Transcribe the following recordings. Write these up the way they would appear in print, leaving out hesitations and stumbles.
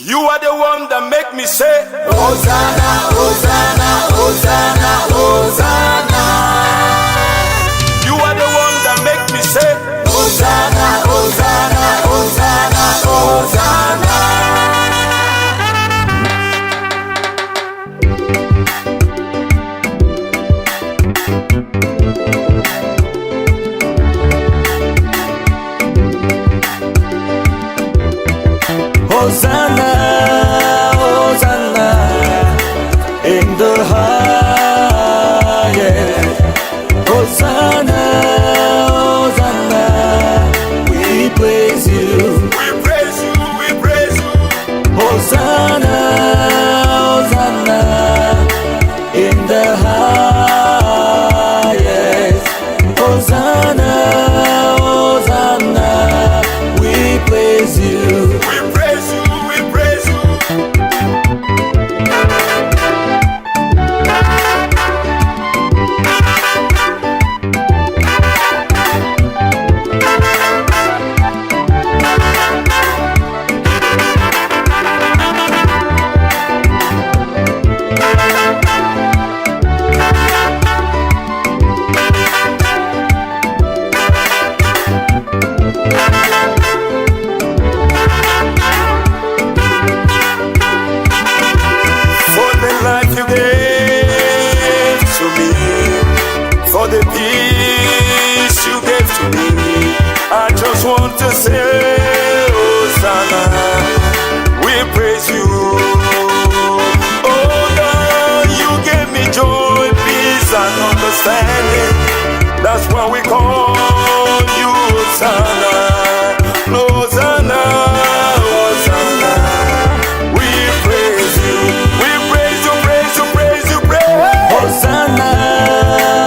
You are the one that make me say, Hosanna, Hosanna, Hosanna, Hosanna. you are the one that make me say, Hosanna, Hosanna, Hosanna, Hosanna. Hosanna, Hosanna, in the highest. Hosanna, Hosanna, we praise you. we praise you, we praise you. Hosanna, Hosanna, in the highest. Hosanna, Hosanna, we praise you. We praise you, we praise you. For the life you gave to me, for the peace you gave to me, I just want to say, Hosanna, we praise you. Oh God, you gave me joy, peace and understanding. That's why we call you Hosanna, Hosanna, Hosanna. We praise you, we praise you, praise you, praise you, praise. Hosanna,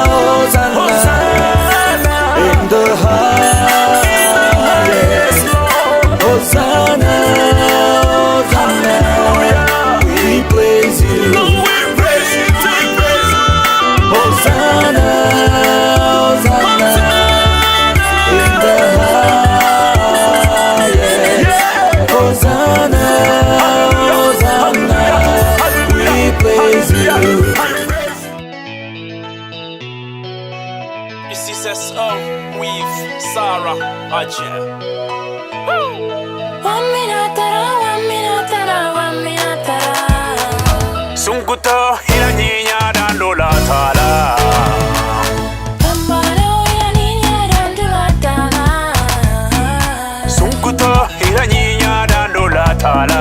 Hosanna, in the highest. Hosanna, Hosanna, we praise you. We praise you, we praise you. Hosanna, Hosanna, in the highest. Hosanna, Hosanna, we praise you. This is a song with Sarah Ajay. Sunkuto hiraninya dandola tala. Sunkuto hiraninya dandola tala.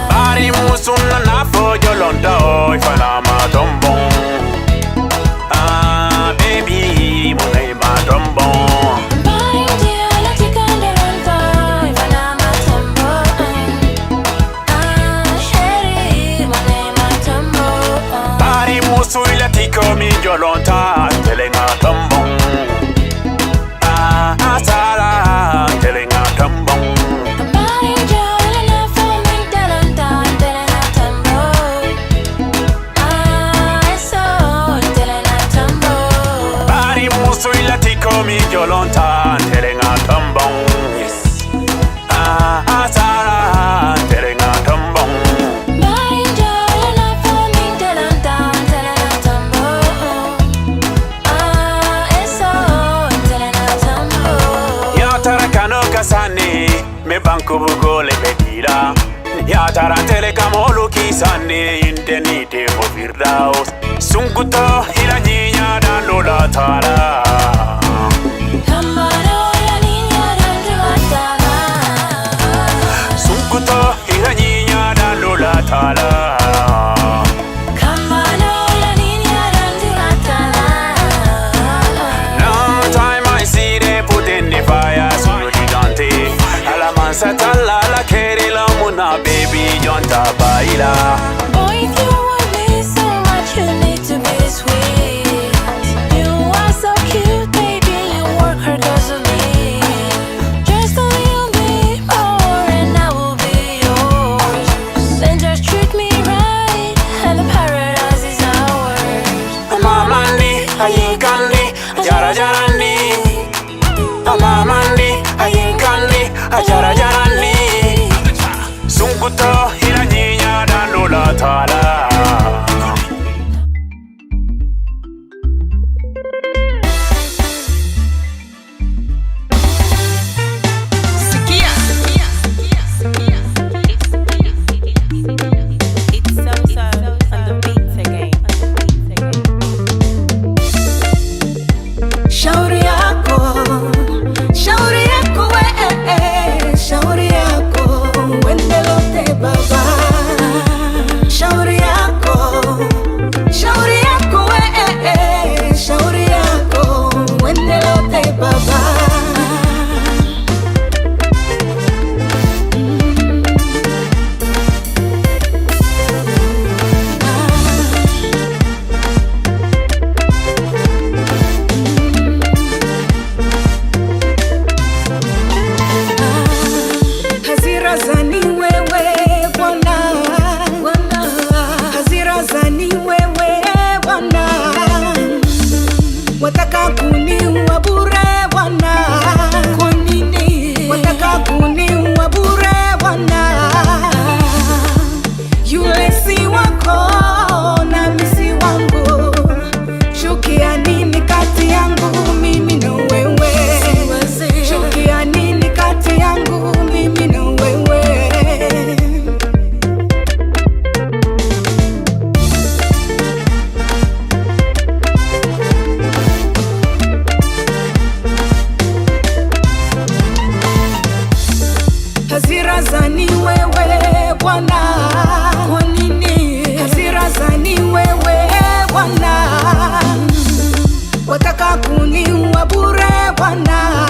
Bari musunna na fojo londa ifana matombon. Ah baby munai matombon. Bari musuila tiko mi jolonta telenga tombon. Ah sala telenga tombon. Bari musuila tiko mi jolonta telenga tombon. Ah sala telenga tombon. Ya tara kano kasani me banko bugole bedira. Ya tara tele kamolo kisani intenite mo firdaus. Sunkuto hiraninya dandola tala. Sunkuto hiraninya dandola tala. Long time I see they put in the fire, so you gigante. Alaman satala la keri la muna baby jonta baila. Boy, if you want me so much, you need to be sweet. You are so cute, baby. You work hard 'cause of me. Just a little bit more, and I will be yours. And just treat me right, and the paradise is ours. Mama ni ayikandi jara jarani. hasira zani wewe Bwana, kwa nini hasira zani wewe Bwana, wataka kuniua bure Bwana,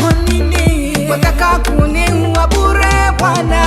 kwa nini wataka kuniua bure Bwana.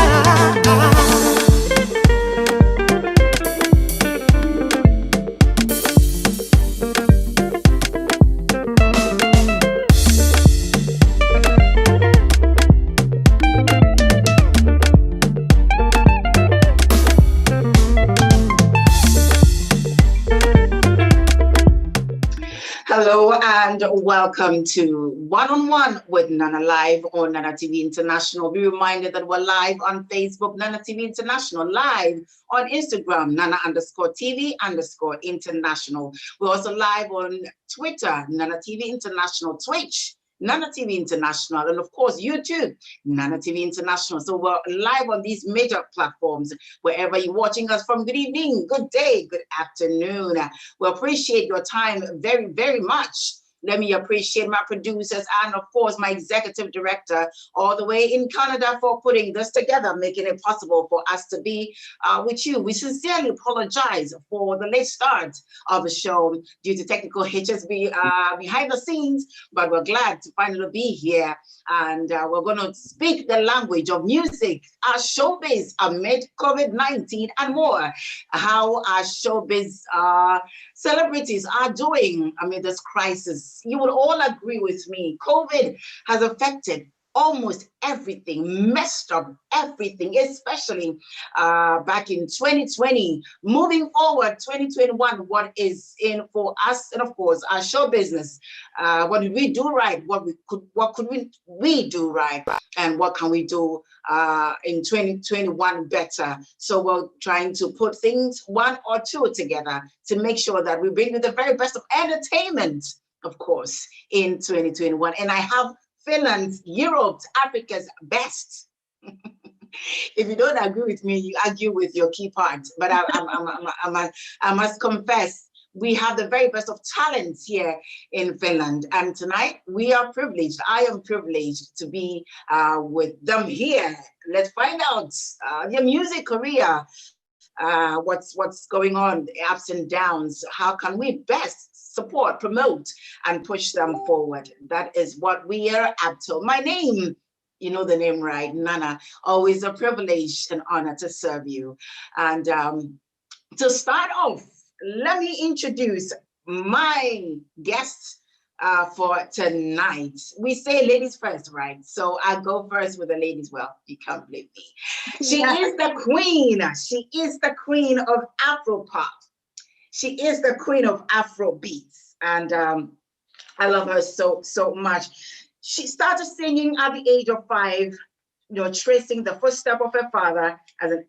Hello and welcome to One on One with Nana Live on Nana TV International. Be reminded that we're live on Facebook, Nana TV International, live on Instagram, Nana_TV_International. We're also live on Twitter, Nana TV International, Twitch, Nana TV International, and of course, YouTube, Nana TV International. So we're live on these major platforms. Wherever you're watching us from, good evening, good day, good afternoon. We appreciate your time very, very much. Let me appreciate my producers and, of course, my executive director all the way in Canada for putting this together, making it possible for us to be with you. We sincerely apologize for the late start of the show due to technical hitches behind the scenes, but we're glad to finally be here. And we're going to speak the language of music, our showbiz amid COVID-19 and more. How our showbiz celebrities are doing amid this crisis. You will all agree with me. COVID has affected almost everything, messed up everything, especially back in 2020. Moving forward, 2021, what is in for us, and of course, our show business. What did we do right? What could we do right? And what can we do in 2021 better? So we're trying to put things, one or two together to make sure that we bring you the very best of entertainment, of course, in 2021. And I have Finland, Europe, Africa's best. If you don't agree with me, you argue with your key part. But I must confess, we have the very best of talents here in Finland. And tonight we are privileged. I am privileged to be with them here. Let's find out their music career, what's going on, the ups and downs. How can we best support, promote, and push them forward? That is what we are up to. My name, you know the name, right? Nana. Always a privilege and honor to serve you. And to start off, let me introduce my guest for tonight. We say ladies first, right? So I go first with the ladies. Well, you can't believe me. She is the queen. She is the queen of Afropop. She is the queen of Afro beats, and I love her so much. She started singing at the age of 5, tracing the footsteps of her father as an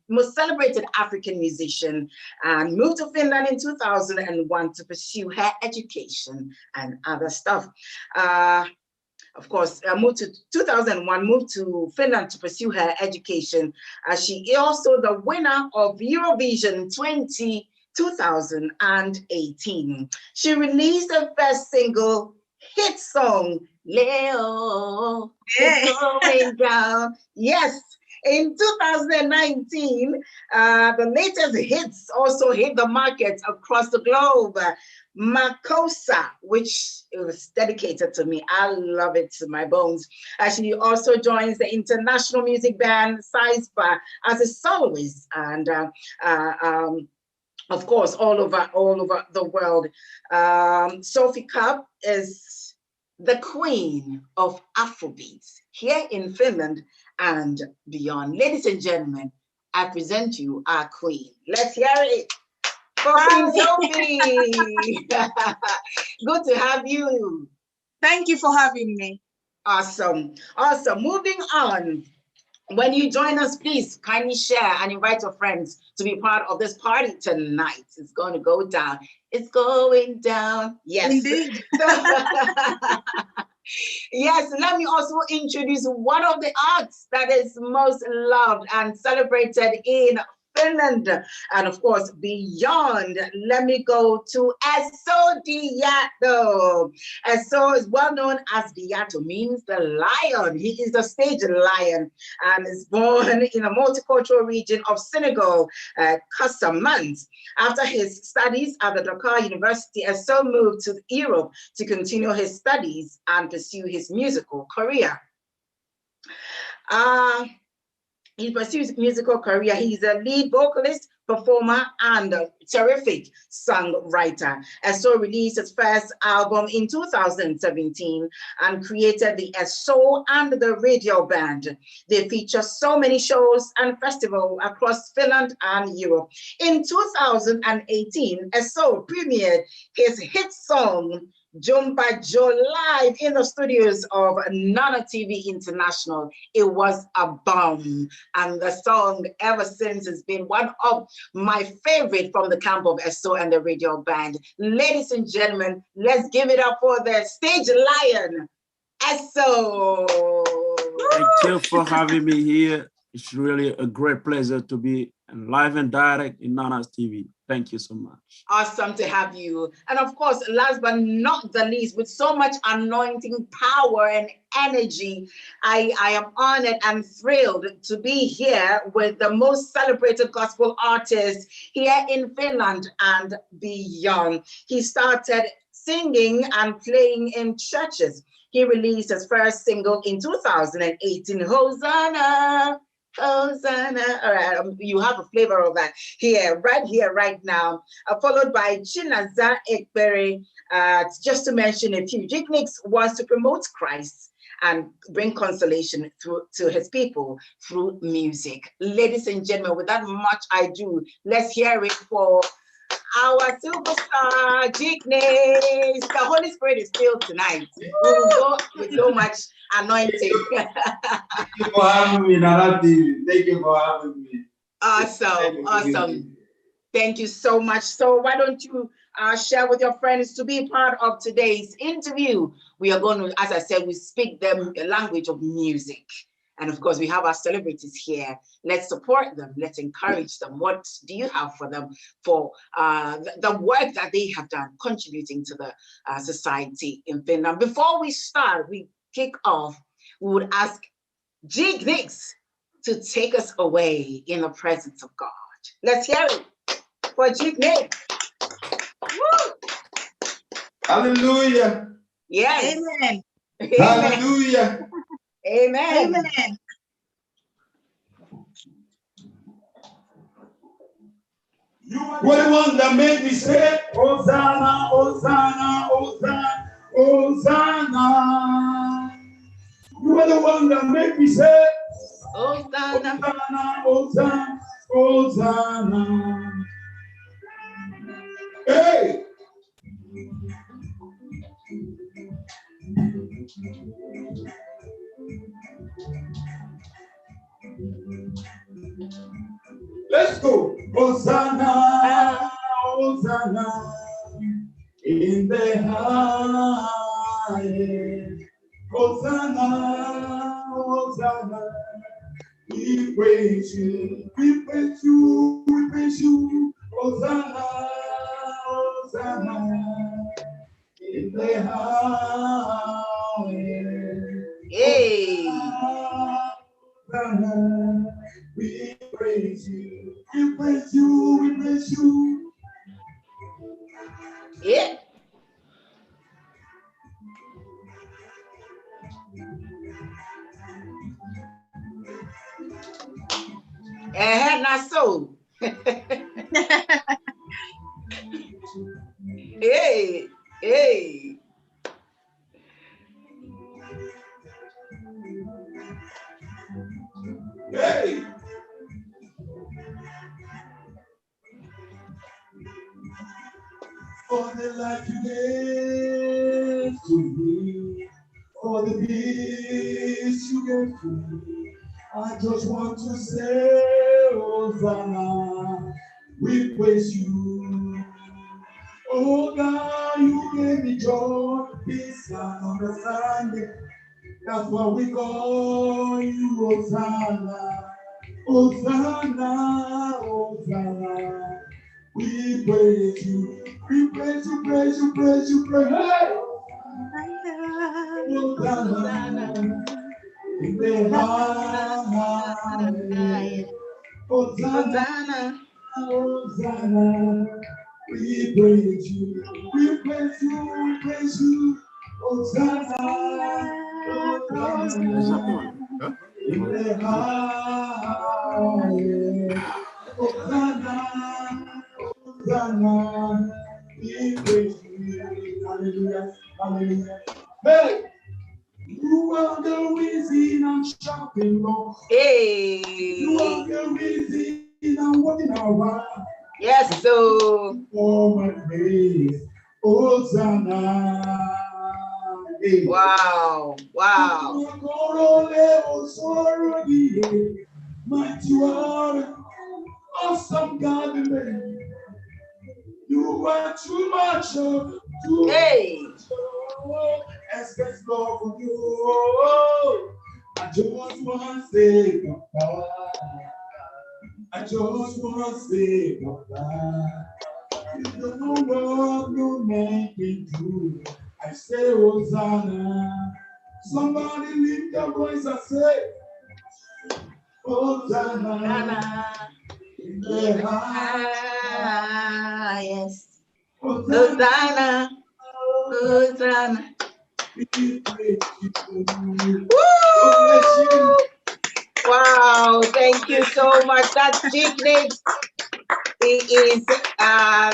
most celebrated African musician, and moved to Finland in 2001 to pursue her education and other stuff. Of course, moved to 2001, moved to Finland to pursue her education. She is also the winner of Eurovision 2018. She released her first single hit song, Leo, It's Going Down. Yes, in 2019, the latest hits also hit the market across the globe. Makosa, which was dedicated to me. I love it to my bones. She also joins the international music band Sizepa as a soloist, and of course, all over the world. Sophie Cup is the queen of Afrobeats here in Finland and beyond. Ladies and gentlemen, I present you our queen. Let's hear it for Queen Sophie. Good to have you. Thank you for having me. Awesome. Moving on. When you join us, please kindly share and invite your friends to be part of this party tonight. It's going to go down. It's going down. Yes. Indeed. Yes, let me also introduce one of the arts that is most loved and celebrated in Finland, and of course, beyond. Let me go to Eso Diato. Eso is well known as Diato, means the lion. He is the stage lion and is born in a multicultural region of Senegal, Casamance. After his studies at the Dakar University, Eso moved to Europe to continue his studies and pursue his musical career. He pursues musical career. He's a lead vocalist, performer, and a terrific songwriter. Eso released his first album in 2017 and created the Eso and the Radio Band. They feature so many shows and festivals across Finland and Europe. In 2018, Eso premiered his hit song, Jumpa Joe, live in the studios of Nana TV International. It was a bomb, and the song ever since has been one of my favorite from the camp of Eso and the Radio Band. Ladies and gentlemen, let's give it up for the stage lion, Eso. Thank you for having me here. It's really a great pleasure to be live and direct in Nana's TV. Thank you so much. Awesome to have you. And of course, last but not the least, with so much anointing power and energy, I am honored and thrilled to be here with the most celebrated gospel artist here in Finland and beyond. He started singing and playing in churches. He released his first single in 2018, Hosanna. Hosanna. All right, you have a flavor of that here, right now. Followed by Chinaza Ekbere, just to mention a few. Jignix wants to promote Christ and bring consolation to his people through music. Ladies and gentlemen, without much ado, let's hear it for our superstar, Jignix. The Holy Spirit is filled tonight. We will go with so much anointing. Thank you for having me, Nana TV. Thank you for having me. Awesome. Thank you so much. So why don't you share with your friends to be part of today's interview? We are going to, as I said, we speak the language of music. And of course, we have our celebrities here. Let's support them. Let's encourage them. What do you have for them for the work that they have done, contributing to the society in Finland? Before we start, we kick off, we would ask Jignix to take us away in the presence of God. Let's hear it for Jignix. Hallelujah. Yes. Amen. Hallelujah. Amen. Amen. What the one that made me say, Hosanna, Hosanna, Hosanna, Hosanna. You are the one that made me say, Hosanna. Hosanna, Hosanna, Hosanna. Hey! Let's go. Hosanna, Hosanna, in the highest. Hosanna, Hosanna, we praise you, we praise you, we praise you. Hosanna, Hosanna, in the highest. Hey. Hosanna, we praise you, we praise you, we praise you. Yeah. Not so. Hey. Hey. For the life you gave to me, for the peace you gave to me, I just want to say, Hosanna, we praise you. Oh God, you gave me joy, peace, and understanding. That's why we call you Hosanna. Hosanna, Hosanna. We praise you, we praise you, praise you, praise you, praise you. Hey! Hosanna, in the high. Hosanna, Hosanna. We praise you, we praise you, we praise you. Hosanna, Hosanna. In the high. Hosanna, Hosanna, we praise you. Hallelujah, hallelujah. Hey, you are the reason I'm shouting, Lord. Hey. You are the reason I'm walking around. Yes, so. Oh, my praise, Hosanna. Hey. Wow, wow. Mighty one, awesome God, you are too much, too Hey. Excess love for you. I just want to say goodbye. I just want to say goodbye. You don't know what no man can do. I say Hosanna. Somebody lift your voice and say Hosanna. In the highest. Hosanna. Hosanna. Woo! Wow, thank you so much. That's Jignik. He is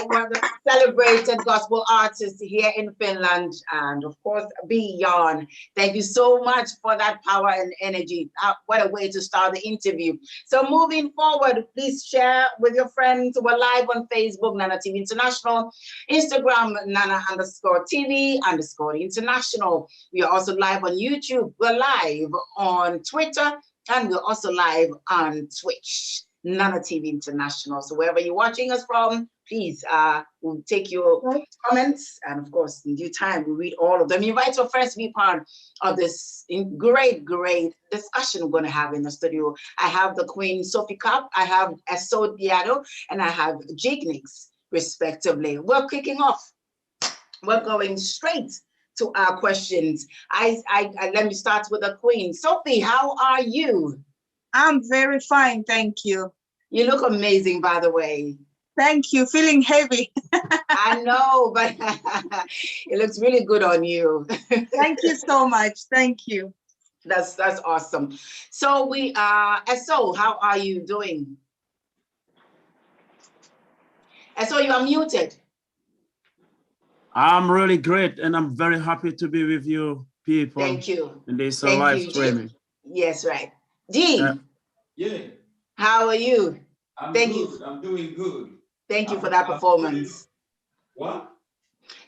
one of the celebrated gospel artists here in Finland and of course beyond. Thank you so much for that power and energy. What a way to start the interview. So moving forward, please share with your friends. We're live on Facebook, Nana TV International, Instagram, Nana_TV_International. We are also live on YouTube. We're live on Twitter and we're also live on Twitch. Nana TV International. So wherever you're watching us from, please, we'll take your comments, and of course, in due time, we'll read all of them. Invite your friends to be part of this great discussion we're going to have in the studio. I have the Queen Sophie Cup, I have Eso Diado, and I have Jignik, respectively. We're kicking off. We're going straight to our questions. Let me start with the Queen. Sophie, how are you? I'm very fine, thank you. You look amazing, by the way. Thank you. Feeling heavy. I know, but it looks really good on you. Thank you so much. Thank you. That's awesome. So we Eso, how are you doing? Eso, you are muted. I'm really great, and I'm very happy to be with you people. Thank you. In this live streaming. Yes, right. G. Yeah. How are you? Thank you. I'm doing good. Thank you for that performance. What?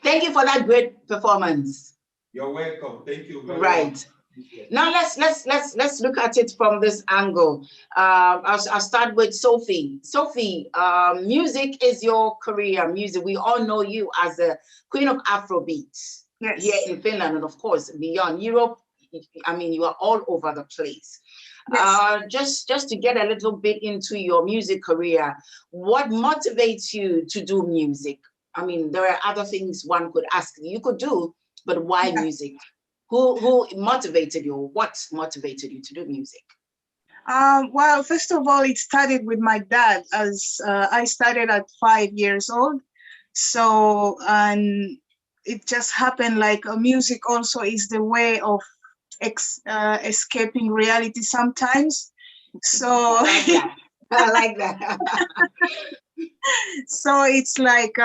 Thank you for that great performance. You're welcome. Thank you very much. Now let's look at it from this angle. I'll start with Sophie. Sophie, music is your career. Music. We all know you as the Queen of Afrobeat. Yes. Here in Finland and of course beyond Europe. I mean, you are all over the place. Yes. Just to get a little bit into your music career, what motivates you to do music? I mean, there are other things one could ask you could do, but why music? Who motivated you? What motivated you to do music? Well, first of all, it started with my dad, as I started at 5 years old. So, and it just happened like music also is the way of escaping reality sometimes. So I like that. So it's like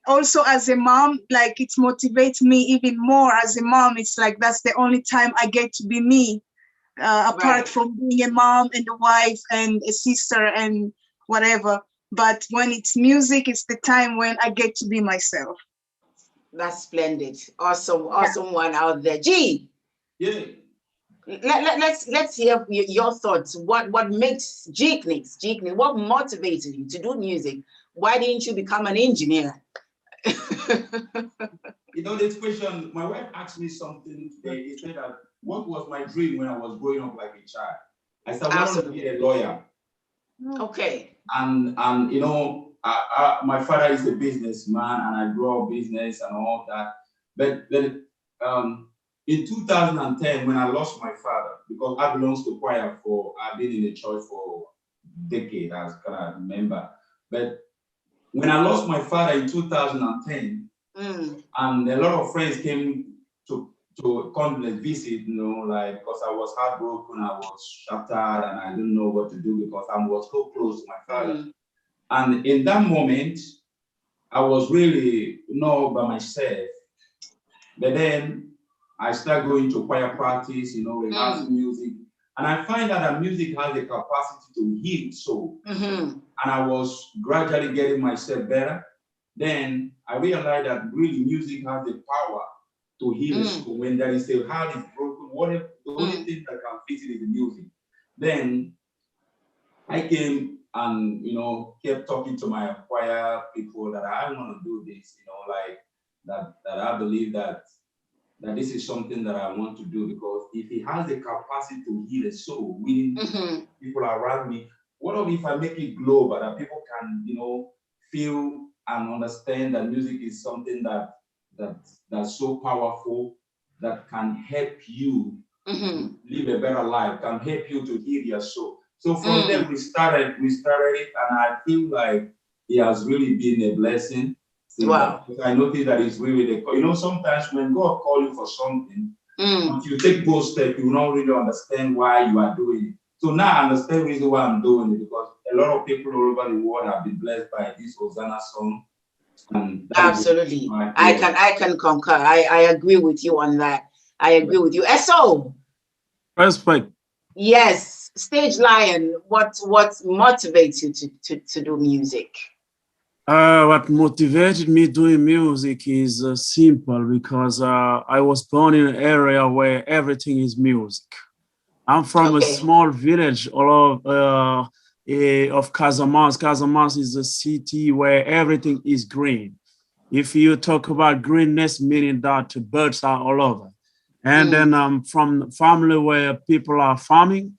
also as a mom, like it motivates me even more as a mom. It's like that's the only time I get to be me, apart from being a mom and a wife and a sister and whatever. But when it's music, it's the time when I get to be myself. That's splendid. Awesome one out there. G. Yeah. Let's hear your thoughts. What makes Jignik? What motivated you to do music? Why didn't you become an engineer? You know, this question, my wife asked me something today. He said that what was my dream when I was growing up like a child? I said, I want to be a lawyer. Okay. And you know, my father is a businessman, and I grew up business and all that. But then in 2010, when I lost my father, because I belongs to choir I've been in the church for decades, as can I remember. But when I lost my father in 2010, and a lot of friends came to come and visit, you know, like, because I was heartbroken, I was shattered, and I didn't know what to do because I was so close to my father. And in that moment, I was really not by myself. But then I started going to choir practice, you know, rehearsing music. And I find out that music has the capacity to heal soul. And I was gradually getting myself better. Then I realized that really music has the power to heal the soul. When there is a heart is broken, the only thing that can fix it is the music. Then I came and, you know, kept talking to my choir people that I want to do this, you know, like that I believe that this is something that I want to do, because if it has the capacity to heal a soul, winning people around me, what if I make it global, that people can, you know, feel and understand that music is something that's so powerful, that can help you live a better life, can help you to heal your soul. So from there we started it, and I feel like it has really been a blessing. Wow. Because I noticed that it's really you know, sometimes when God calls you for something, once you take those steps, you don't really understand why you are doing it. So now I understand the reason why I'm doing it, because a lot of people all over the world have been blessed by this Hosanna song. And absolutely. I can concur. I agree with you on that. I agree with you. So Respect. Yes, Stage Lion, what motivates you to do music? What motivated me doing music is simple, because I was born in an area where everything is music. I'm from a small village of Casamance. Casamance is a city where everything is green. If you talk about greenness, meaning that birds are all over. And then I'm from a family where people are farming.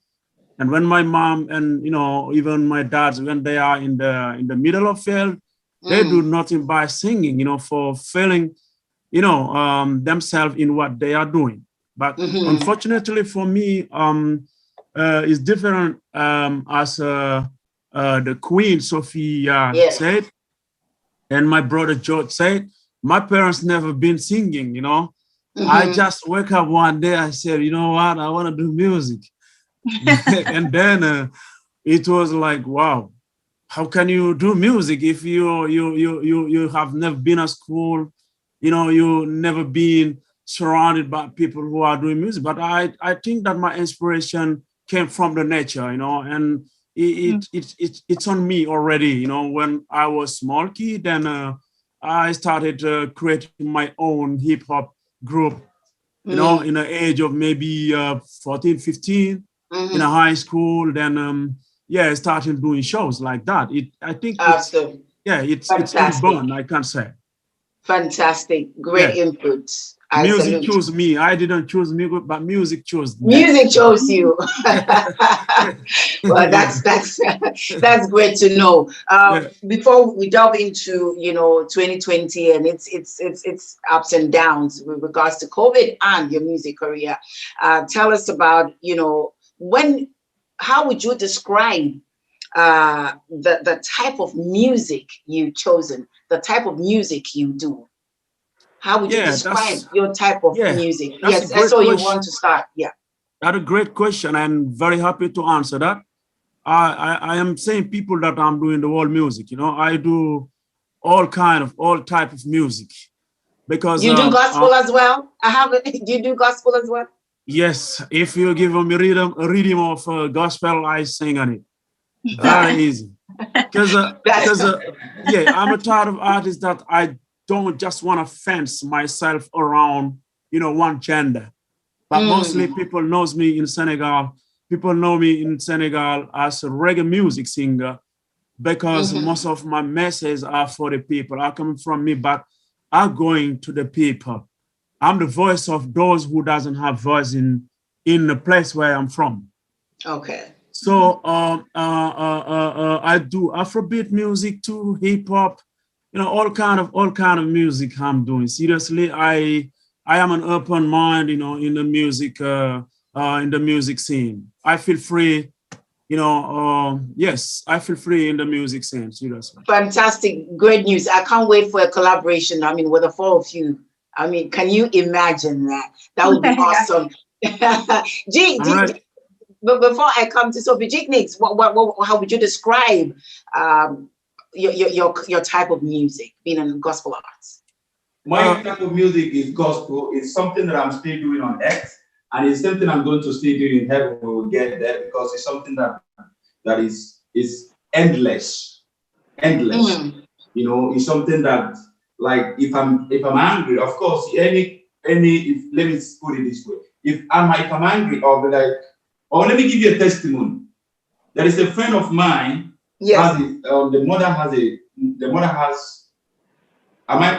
And when my mom and, you know, even my dads, when they are in the middle of field, they do nothing by singing, you know, for feeling, you know, themselves in what they are doing. But unfortunately for me, it's different, as the Queen Sophia said, and my brother George said. My parents never been singing, you know. I just wake up one day, I said, you know what, I want to do music. And then it was like, wow, how can you do music if you have never been at school, you know, you never been surrounded by people who are doing music? But I think that my inspiration came from the nature, you know, and it's on me already, you know. When I was small kid, then I started creating my own hip hop group, you know, in the age of maybe 14, 15, in a high school. Then I started doing shows like that. I think it's inborn, I can't say. Fantastic, great input. Music chose me. I didn't choose music, but music chose me. Music chose you. Well, that's great to know. Before we delve into, you know, 2020 and its ups and downs with regards to COVID and your music career, tell us about, you know, how would you describe the type of music you've chosen, the type of music you do? How would you describe your type of music? Yes, that's all you want to start. Yeah. That's a great question. I'm very happy to answer that. I am saying people that I'm doing the world music. You know, I do all type of music, because you do gospel as well. Do you do gospel as well? Yes, if you give me a rhythm of gospel, I sing on it. Very easy. Because I'm a type of artist that I don't just want to fence myself around, you know, one gender. But mostly people knows me in Senegal. People know me in Senegal as a reggae music singer, because most of my messages are for the people. Are coming from me, but are going to the people. I'm the voice of those who doesn't have voice in the place where I'm from. Okay. So I do Afrobeat music too, hip hop, all kind of music I'm doing. Seriously, I am an open mind, in the music scene. I feel free, yes, I feel free in the music scene. Seriously. Fantastic, great news. I can't wait for a collaboration. I mean, with the four of you. I mean, can you imagine that? That would be awesome. All right. But before I come to Sophie Jignix, how would you describe your type of music, being in gospel arts? My type of music is gospel. It's something that I'm still doing on X, and it's something I'm going to still do in heaven when we get there, because it's something that is endless. It's something that, like, if I'm angry, of course, let me put it this way. If I'm angry, I'll be like, or let me give you a testimony. There is a friend of mine. Yes. The mother has.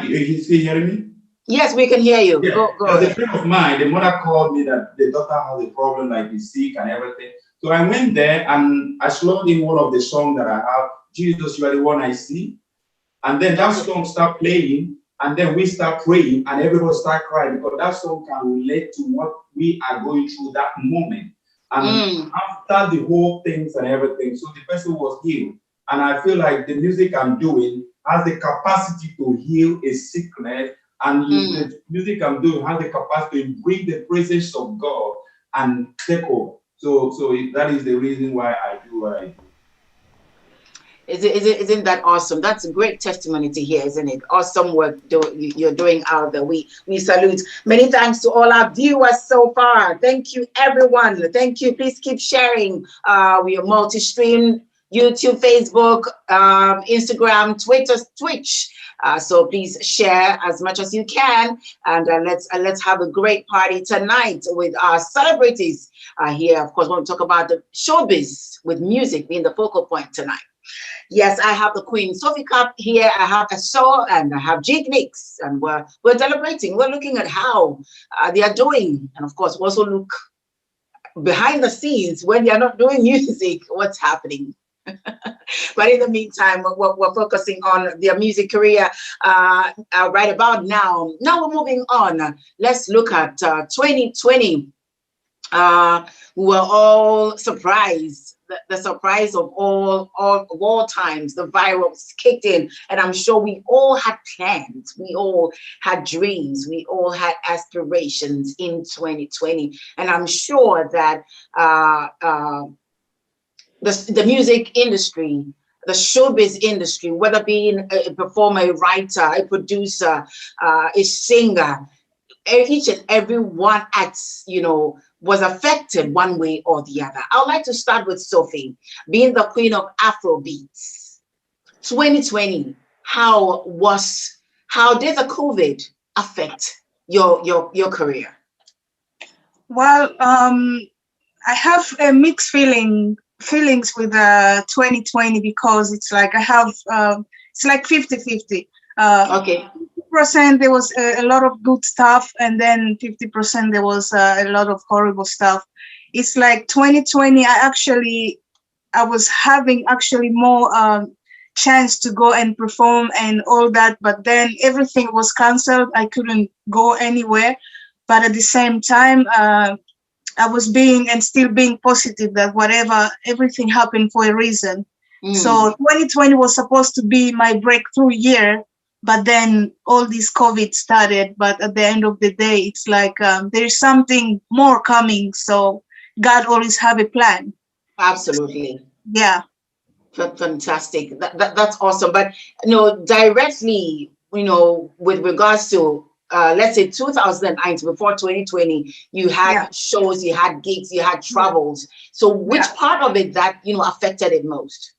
Is he hearing me? Yes, we can hear you. Yeah. Go There's ahead. a friend of mine. The mother called me that the daughter has a problem, like he's sick and everything. So I went there and I slowed in one of the songs that I have, Jesus, You Are the One I See. And then that song start playing, and then we start praying, and everybody start crying, because that song can relate to what we are going through that moment. And after the whole things and everything, so the person was healed. And I feel like the music I'm doing has the capacity to heal a sickness, and the music I'm doing has the capacity to bring the presence of God and take over. So that is the reason why I do what I do. Isn't that awesome? That's a great testimony to hear, isn't it? Awesome work you're doing out there. We salute. Many thanks to all our viewers so far. Thank you, everyone. Thank you. Please keep sharing. We are multi-stream, YouTube, Facebook, Instagram, Twitter, Twitch. So please share as much as you can, and let's have a great party tonight with our celebrities here. Of course, we'll talk about the showbiz with music being the focal point tonight. Yes, I have the Queen Sophie Cup here. I have a show, and I have Jignix, and we're celebrating. We're looking at how they are doing, and of course, we also look behind the scenes when they are not doing music. What's happening? But in the meantime, we're focusing on their music career right about now. Now we're moving on. Let's look at 2020. We were all surprised. The surprise of all times, the virus kicked in, and I'm sure we all had plans, we all had dreams, we all had aspirations in 2020, and I'm sure that the music industry, the showbiz industry, whether being a performer, a writer, a producer, a singer, each and every one acts, was affected one way or the other. I would like to start with Sophie, being the queen of Afrobeats. 2020, how did the COVID affect your career? Well, I have a mixed feelings with 2020, because it's like I have it's like 50-50. Okay. 50% there was a lot of good stuff, and then 50% there was a lot of horrible stuff. It's like 2020, I was having actually more chance to go and perform and all that, but then everything was canceled. I couldn't go anywhere, but at the same time I was still being positive that everything happened for a reason. So 2020 was supposed to be my breakthrough year, but then all this COVID started. But at the end of the day, it's like there's something more coming. So God always have a plan. Absolutely. Yeah. Fantastic. That's awesome. But directly, with regards to let's say 2009 before 2020, you had shows, you had gigs, you had travels. So which part of it that affected it most?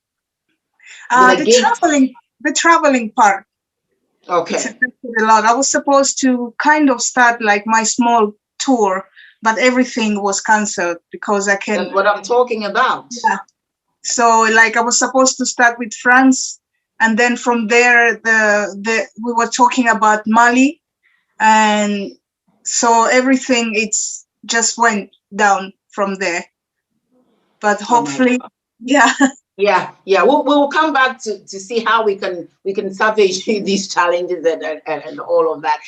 The traveling part. Okay. It affected a lot. I was supposed to kind of start like my small tour, but everything was canceled because I can't. That's what I'm talking about. Yeah. So like I was supposed to start with France, and then from there we were talking about Mali, and so everything it's just went down from there. but hopefully, yeah. Yeah, we'll come back to see how we can salvage these challenges and all of that.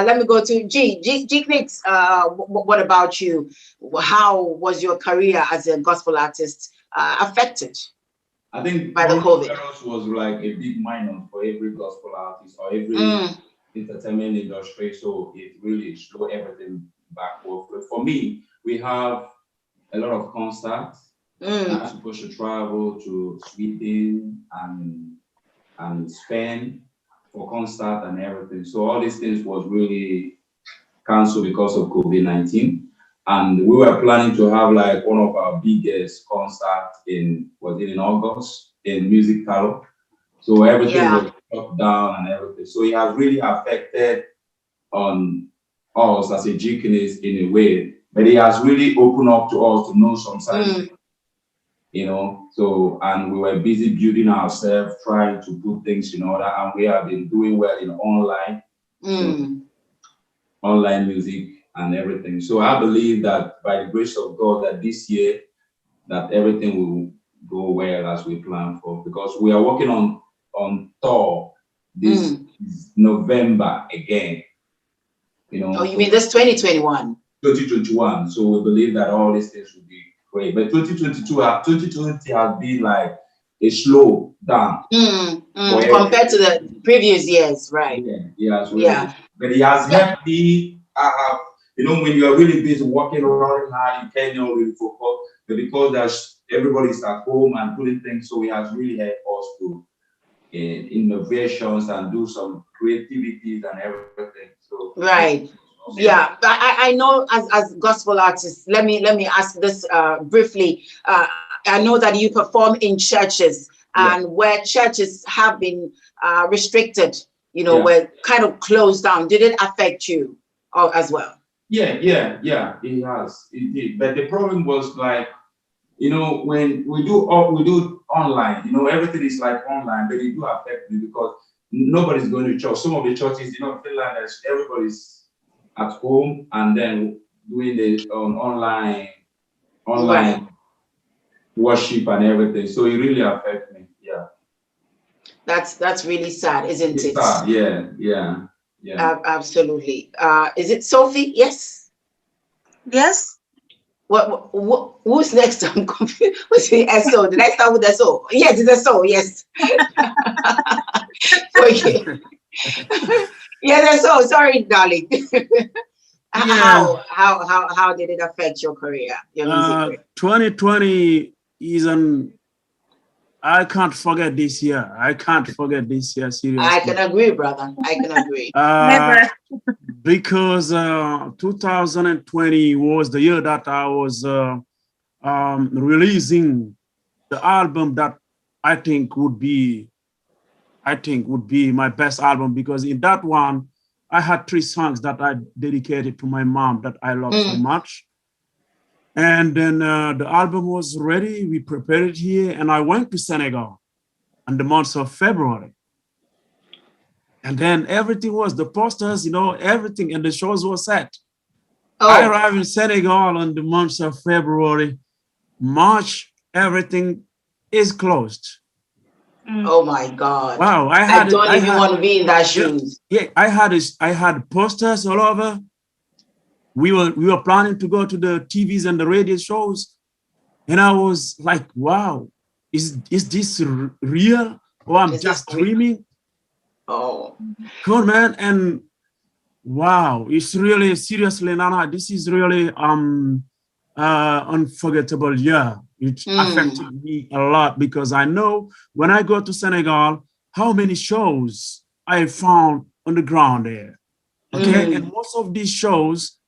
Let me go to G Knicks. What about you? How was your career as a gospel artist affected? I think by the COVID was like a big minus for every gospel artist or every entertainment industry. So it really slowed everything backward. But for me, we have a lot of concerts. I'm supposed to travel to Sweden and Spain for concert and everything. So all these things was really canceled because of COVID-19. And we were planning to have like one of our biggest concerts in August in Music Palo. So everything was shut down and everything. So it has really affected on us as a G-Knicks in a way. But it has really opened up to us to know some side, you know. So, and we were busy building ourselves, trying to put things in order, and we have been doing well in online, online music and everything. So I believe that by the grace of God, that this year, that everything will go well as we plan for, because we are working on tour this November again. You know. Oh, you mean this 2021? 2021. So we believe that all these things will be great. But 2020 has been like a slow down compared to the previous years, right? Yeah. But it has helped me. You know, when you are really busy working around hard, you cannot really focus. But because everybody's at home and putting things, so it has really helped us to innovations and do some creativities and everything. So right. Yeah, I know as gospel artists, let me ask this briefly. I know that you perform in churches, and where churches have been restricted, you know, were kind of closed down. Did it affect you as well? Yeah, it has. It did. But the problem was like, you know, when we do online, you know, everything is like online, but it do affect me because nobody's going to church. Some of the churches, you know, Finland, everybody's at home and then doing the online worship and everything. So it really affects me. Yeah. That's really sad, isn't it? Sad. Yeah. Absolutely. Is it Sophie? Yes. Yes. Who's next? I'm confused. What's the SO? The next time with SO? Yes, it's SO. Yes. Okay. Yes, SO. Sorry, darling. How did it affect your career? Your music career? 2020 is I can't forget this year. I can't forget this year, seriously. I can agree, brother. I can agree. Never. Because 2020 was the year that I was releasing the album that I think would be my best album, because in that one, I had 3 songs that I dedicated to my mom that I love so much. And then the album was ready. We prepared it here, and I went to Senegal in the month of February. And then everything was the posters, you know, everything, and the shows were set. I arrived in Senegal in the month of February. March, everything is closed. Oh my God! Wow, I don't even want to be in that shoes. Yeah, I had posters all over. We were planning to go to the TVs and the radio shows, and I was like, "Wow, is this real, or I'm just dreaming?" Oh, good man, and wow, it's really seriously, Nana. This is really unforgettable. Yeah, it affected me a lot, because I know when I go to Senegal, how many shows I found on the ground there. Okay, and most of these shows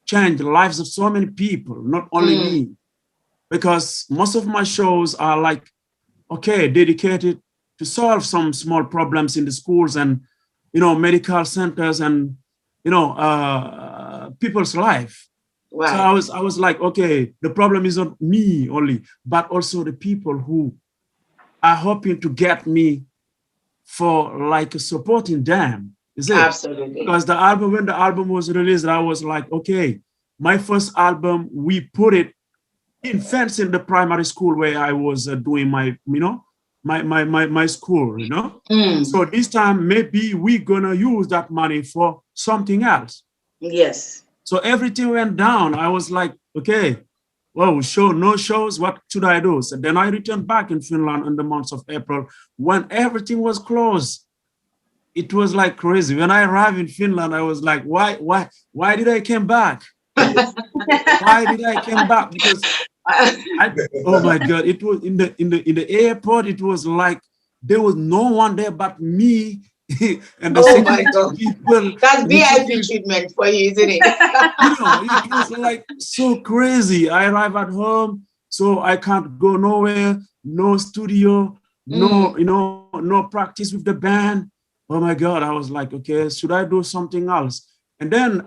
change the lives of so many people, not only me, because most of my shows are like, okay, dedicated to solve some small problems in the schools and, you know, medical centers and, you know, people's life. Right. So I was like, okay, the problem is not me only, but also the people who are hoping to get me for like supporting them. Is it? Absolutely. Because when the album was released, I was like, okay, my first album, we put it in fencing the primary school where I was doing my, my school, So this time, maybe we're gonna use that money for something else. Yes. So everything went down. I was like, okay, well, no shows, what should I do? So then I returned back in Finland in the months of April when everything was closed. It was like crazy. When I arrived in Finland, I was like, why did I come back? Why did I come back? Because oh my God, it was in the airport, it was like there was no one there but me and the my God. people. That's VIP treatment for you, isn't it? It was like so crazy. I arrive at home, so I can't go nowhere, no studio, no practice with the band. Oh my God, I was like, okay, should I do something else? And then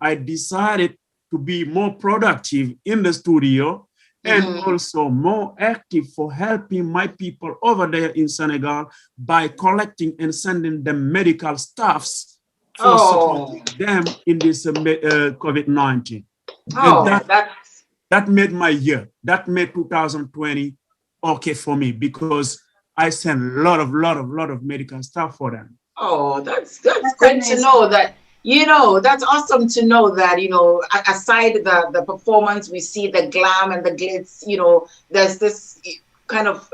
I decided to be more productive in the studio and also more active for helping my people over there in Senegal by collecting and sending them medical staffs for supporting them in this COVID-19. And that made my year. That made 2020 okay for me because I sent a lot of medical stuff for them. Oh, that's great to know that. That's awesome to know that, aside the performance, we see the glam and the glitz, there's this kind of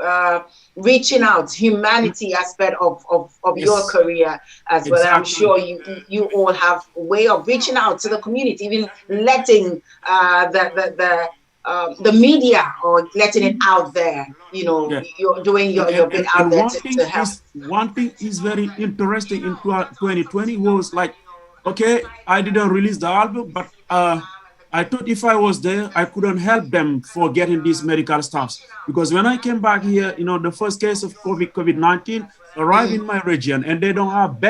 reaching out, humanity aspect of your career as well. And I'm sure you all have a way of reaching out to the community, even letting the media or letting it out there, you're doing your bit out there to help. One thing is very interesting in 2020 was like, okay, I didn't release the album, but I thought if I was there, I couldn't help them for getting these medical stuffs. Because when I came back here, the first case of COVID-19 arrived in my region and they don't have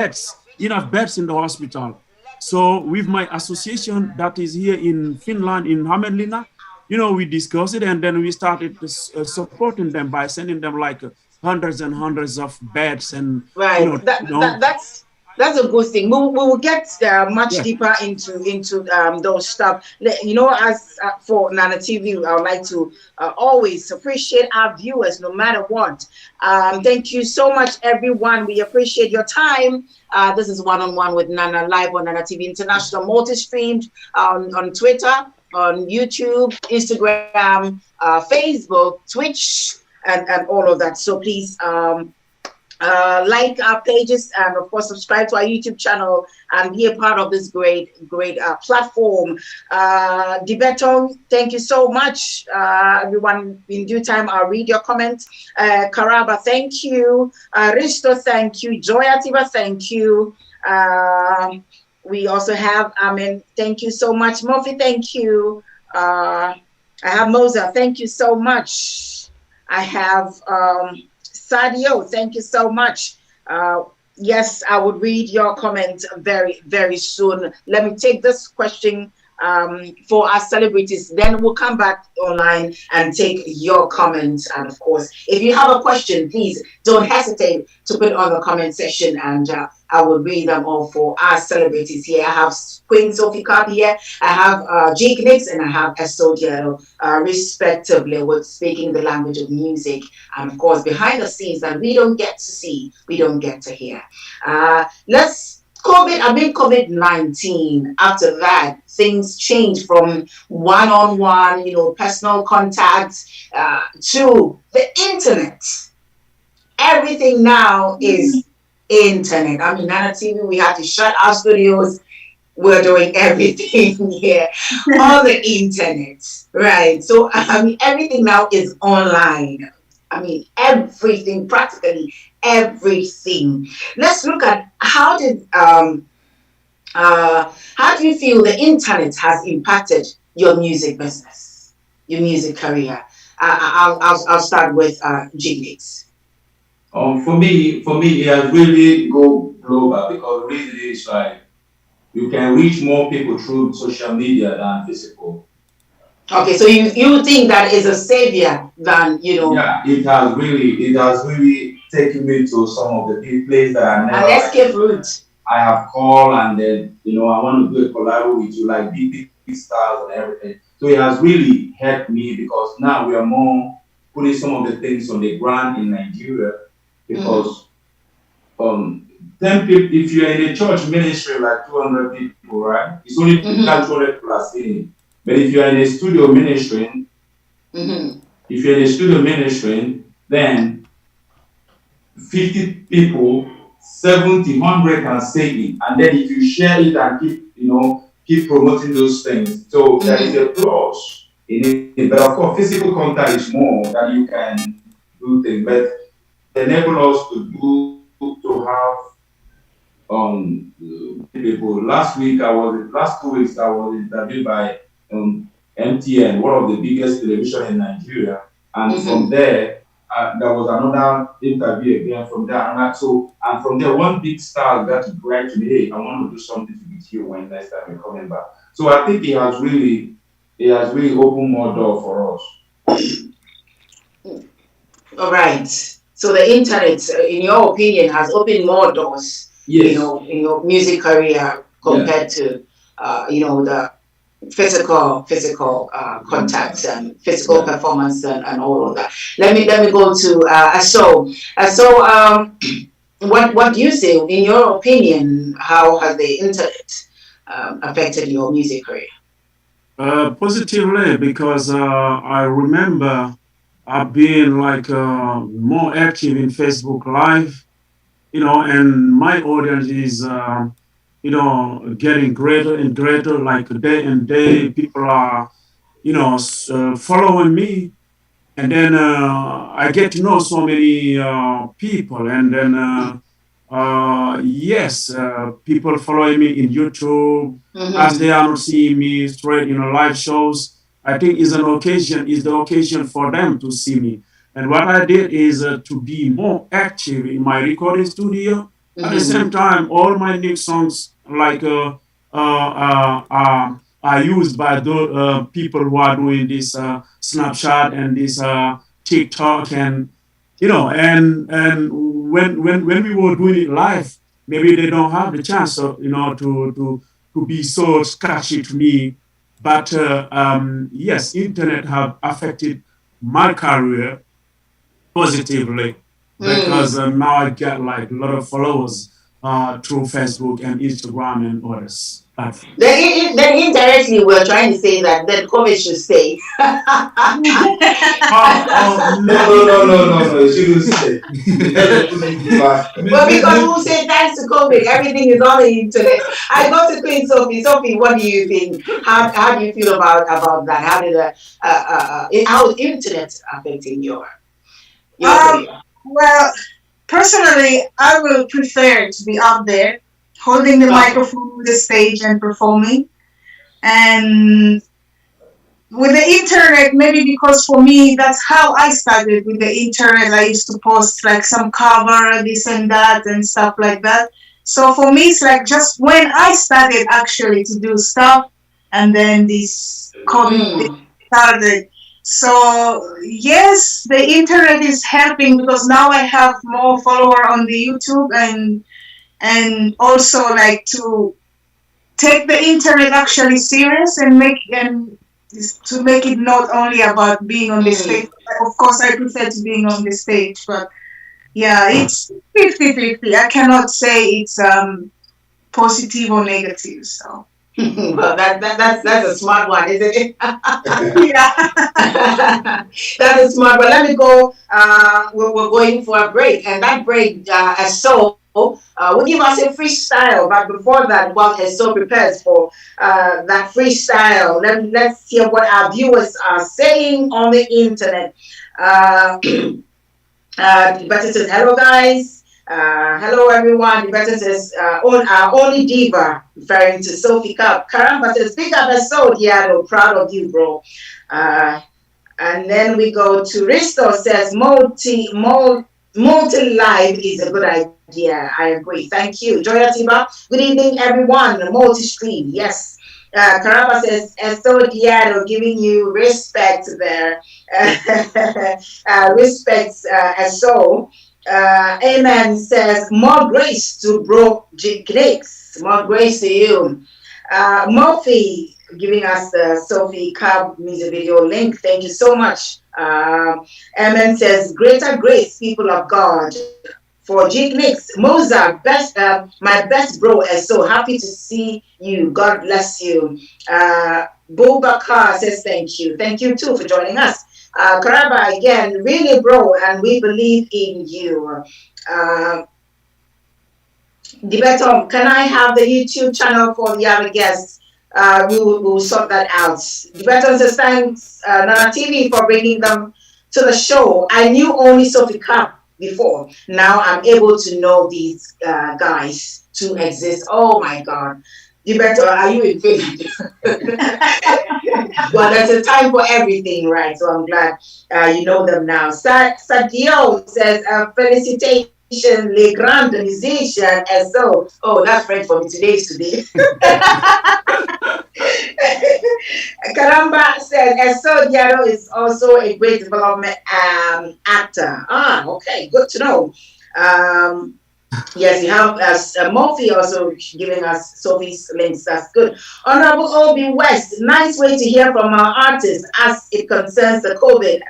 enough beds in the hospital. So with my association that is here in Finland, in Hämeenlinna, we discussed it and then we started supporting them by sending them like hundreds and hundreds of beds and that's a good thing. We will get much deeper into those stuff. As for Nana TV, I would like to always appreciate our viewers, no matter what. Thank you so much, everyone. We appreciate your time. This is One-on-One with Nana, live on Nana TV International, multi-streamed on Twitter, on YouTube, Instagram, Facebook, Twitch, and all of that. So please like our pages and of course subscribe to our YouTube channel and be a part of this great platform. Dibeto, thank you so much. Everyone, in due time I'll read your comments. Karaba, thank you. Risto, thank you. Joyativa, thank you. We also have Amen, thank you so much. Mofi, thank you. I have Moza, thank you so much. I have Sadio, thank you so much. Yes, I would read your comment very, very soon. Let me take this question for our celebrities. Then we'll come back online and take your comments. And of course, if you have a question, please don't hesitate to put it on the comment section and I will read them all for our celebrities here. I have Queen Sophie Carp here, I have Jake Nix, and I have Esodio, respectively, with speaking the language of music. And of course, behind the scenes that we don't get to see, we don't get to hear. COVID-19, after that, things change from one-on-one, personal contact to the internet. Everything now is internet. I mean, Nana TV, we had to shut our studios. We're doing everything here on the internet, right? So, I mean, everything now is online. I mean, everything, practically everything. Let's look at how do you feel the internet has impacted your music business, your music career? I'll start with Jignix. For me, it has really go global because really it's like you can reach more people through social media than physical. Okay, so you think that is a savior than Yeah, it has really taken me to some of the places that I never. An escape route. I have called and then I want to do a collab with you like big stars and everything. So it has really helped me because now we are more putting some of the things on the ground in Nigeria because 10 people, if you're in a church ministry like 200 people, right? It's only 200 plus in it. But if you're in a studio ministry, if you're in a studio ministry, then 50 people, 70, 100 can say it. And then if you share it and keep promoting those things. So there is a plus in it. But of course, physical contact is more that you can do things. But they enable us to have people. Last 2 weeks, I was interviewed by MTN, one of the biggest television in Nigeria. And from there, there was another interview again from there. And from there, one big star got to write to me, hey, I want to do something with you when next time you're coming back. So I think it has really opened more doors for us. All right. So the internet, in your opinion, has opened more doors, Yes. in your music career compared to, the physical contacts and physical performance and all of that. Let me go to Aso. So, what do you say? In your opinion, how has the internet affected your music career? Positively, because I remember I've been like more active in Facebook Live, and my audience is, getting greater and greater, like day and day. People are, following me, and then I get to know so many people, and then yes, people following me in YouTube as they are not seeing me straight, live shows. I think is the occasion for them to see me. And what I did is to be more active in my recording studio. At the same time, all my new songs like are used by the people who are doing this Snapchat and this TikTok, and when we were doing it live, maybe they don't have the chance of, to be so scratchy to me. But yes, internet have affected my career positively because now I get like a lot of followers through Facebook and Instagram and others platforms. Then indirectly, we're trying to say that COVID should stay. No, it shouldn't stay. Well, because we'll say thanks to COVID, everything is on the internet. I go to Queen Sophie. Sophie, what do you think? How do you feel about that? How did how is internet affecting your career? Well, personally, I will prefer to be out there holding the microphone on the stage and performing. And with the internet, maybe because for me, that's how I started with the internet. I used to post like some cover, this and that, and stuff like that. So for me, it's like just when I started actually to do stuff, and then this COVID started. So yes, the internet is helping because now I have more follower on the YouTube, and also like to take the internet actually serious and make it not only about being on the stage. Of course, I prefer to being on the stage, but yeah, it's 50-50. I cannot say it's positive or negative. So. Well, that's a smart one, isn't it? Yeah. That's a smart one. Let me go. We're going for a break, and that break, will give us a freestyle. But before that, while Esso prepares for that freestyle, let's hear what our viewers are saying on the internet. Better says, hello guys. Hello everyone. The better says, only diva, referring to Sophie Cup. Karamba says, big up Esso, Diado, proud of you, bro. And then we go to Risto says, multi-live is a good idea. I agree. Thank you. Joya Tiba, good evening everyone. Multi-stream, yes. Karamba says, Esso Diado, giving you respect there. Respects Esso. Amen says, more grace to bro J. More grace to you. Murphy giving us the Sophie Cab music video link. Thank you so much. Emin says, greater grace, people of God. For Jake Nix, Mozart, my best bro is so happy to see you. God bless you. Bobakar says thank you. Thank you too for joining us. Karaba again, really bro, and we believe in you. Dibetom, can I have the YouTube channel for the other guests? We'll sort that out. Dibetom says thanks, Nana TV, for bringing them to the show. I knew only Sophie Cup before. Now I'm able to know these guys to exist. Oh my God. Dibetom, are you in Finland? Well, there's a time for everything, right? So I'm glad you know them now. Sadio says, felicitation. Le grand musician and so that's French for me today. Caramba says Eso Diaro is also a great development actor. Okay, good to know. Yes, you have Murphy also giving us Sophie's links. That's good. Honorable Obi West, nice way to hear from our artists as it concerns the COVID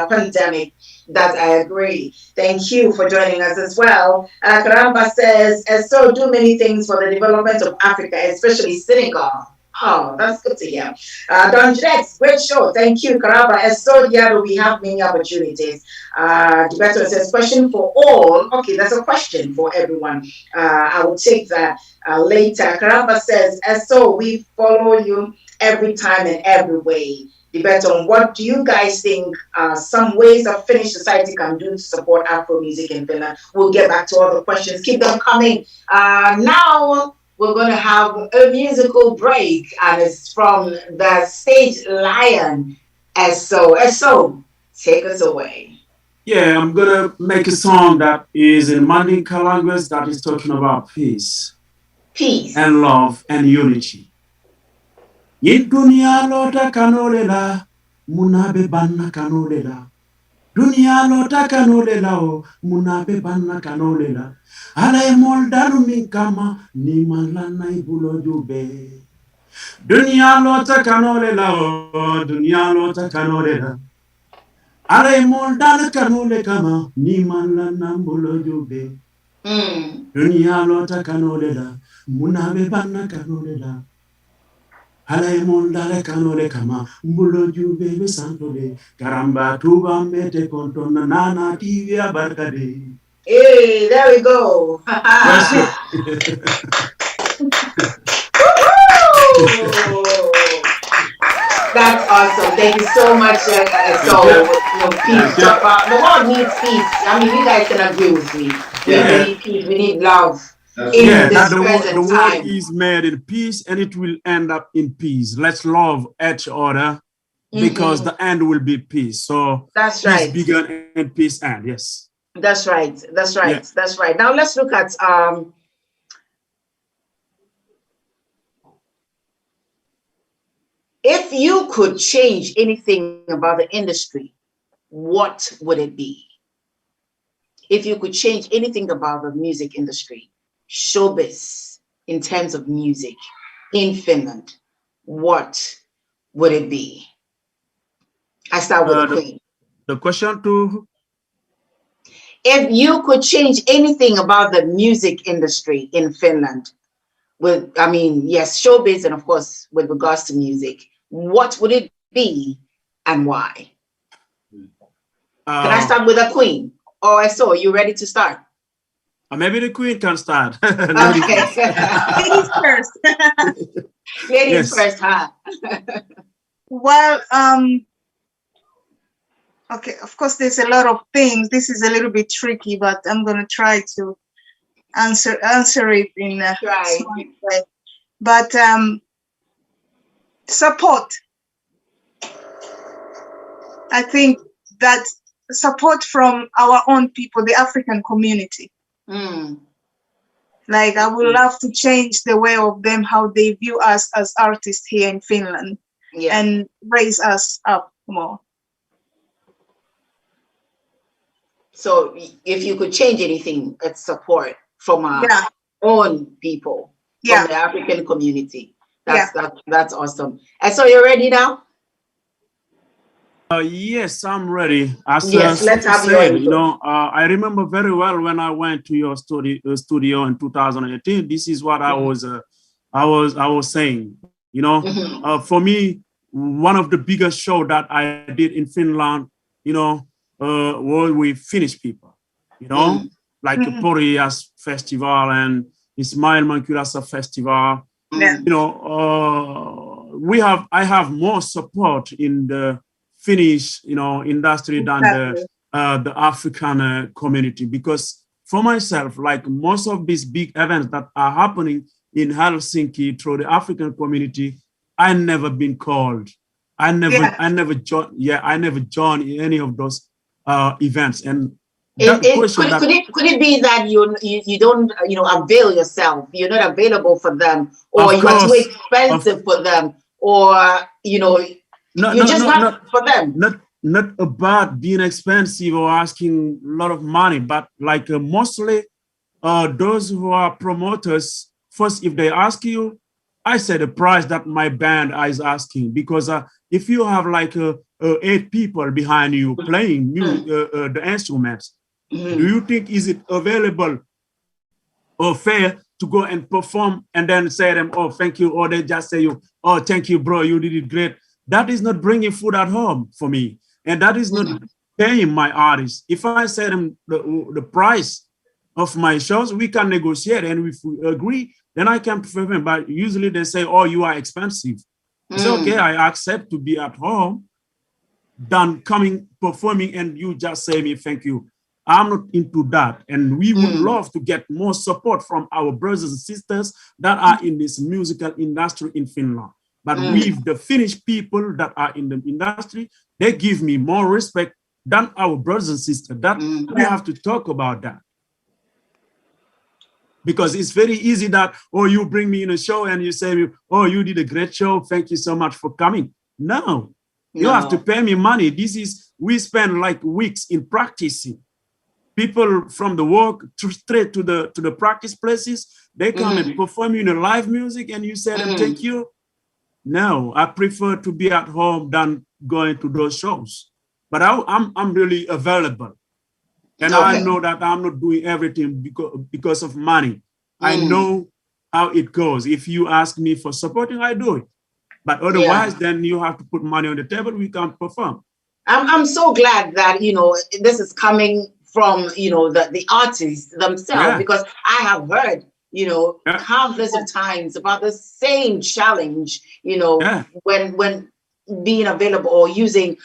pandemic. That I agree. Thank you for joining us as well. Karamba says, so do many things for the development of Africa, especially Senegal. Oh, that's good to hear. Don Drex, great show. Thank you, Karaba. So yeah, we have many opportunities. Gilberto says, question for all. Okay, that's a question for everyone. I will take that later. Karaba says, so we follow you every time and every way. Dibeton, what do you guys think some ways a Finnish society can do to support Afro music in Finland? We'll get back to all the questions. Keep them coming. Now we're going to have a musical break, and it's from the stage Lion. So take us away. Yeah, I'm going to make a song that is in Mandinka language that is talking about peace. Peace. And love and unity. Yin dunia lota kanolela, munabe banna kanolela. Dunia lota kanolela o, munabe banna kanolela. Ala e moldaru min kama, ni malana ibulo jube. Dunia lota kanolela o, dunia lota kanolela. Ala e moldaru kanole kama, ni malana ibulo jube. Dunia lota kanolela, munabe banna kanolela. Halay mondale kanole kama mbulo jube be santole karamba tuba mete kontona nana tivia barkade. Hey, there we go. That's it. That's awesome. Thank you so much. Peace. The world needs peace. I mean, you guys can agree with me. We need peace. We need love. The world is made in peace, and it will end up in peace. Let's love each other because the end will be peace. So that's peace right. Begin and peace end. Yes. That's right. That's right. Yeah. That's right. Now let's look at if you could change anything about the industry, what would it be? If you could change anything about the music industry, showbiz, in terms of music in Finland, what would it be? I start with the Queen. The question to? If you could change anything about the music industry in Finland, yes, showbiz, and of course, with regards to music, what would it be and why? Can I start with the Queen? Or so, you ready to start? Maybe the Queen can start. Ladies first. Ladies first, huh? Well, okay, of course, there's a lot of things. This is a little bit tricky, but I'm going to try to answer it in a smart way. But support. I think that support from our own people, the African community. Like, I would love to change the way of them, how they view us as artists here in Finland, and raise us up more. So if you could change anything, it's support from our own people, from the African community. That's awesome. And so you're ready now? Yes, I'm ready. As Yes, let's Sophie have your said, intro. I remember very well when I went to your studio in 2018. This is what I was saying. For me, one of the biggest show that I did in Finland, was with Finnish people. Like a Porias festival and Ismail Mankulasa festival. I have more support in the Finnish, industry than the African community, because for myself, like most of these big events that are happening in Helsinki through the African community, I never been called. I never joined any of those events. And that question could it be that you don't avail yourself? You're not available for them, or you are too expensive for them, or you're just not for them. Not about being expensive or asking a lot of money, but like mostly those who are promoters. First, if they ask you, I say the price that my band is asking, because if you have like 8 people behind you playing the instruments, do you think is it available or fair to go and perform and then say them, oh, thank you, or they just say you, oh, thank you, bro, you did it great? That is not bringing food at home for me, and that is not paying my artists. If I say them the price of my shows, we can negotiate, and if we agree, then I can perform. But usually they say, oh, you are expensive. It's okay, I accept to be at home than coming performing and you just say me thank you. I'm not into that. And we would love to get more support from our brothers and sisters that are in this musical industry in Finland. But with the Finnish people that are in the industry, they give me more respect than our brothers and sisters. That we have to talk about that. Because it's very easy that, oh, you bring me in a show and you say, oh, you did a great show, thank you so much for coming. No, you have to pay me money. We spend like weeks in practicing. People from the work straight to the practice places, they come and perform in a live music and you say them thank you. No, I prefer to be at home than going to those shows. But I'm really available. And I know that I'm not doing everything because of money. I know how it goes. If you ask me for supporting, I do it. But otherwise, then you have to put money on the table. We can't perform. I'm so glad that, this is coming from, the artists themselves, because I have heard, countless of times about the same challenge, when being available or using,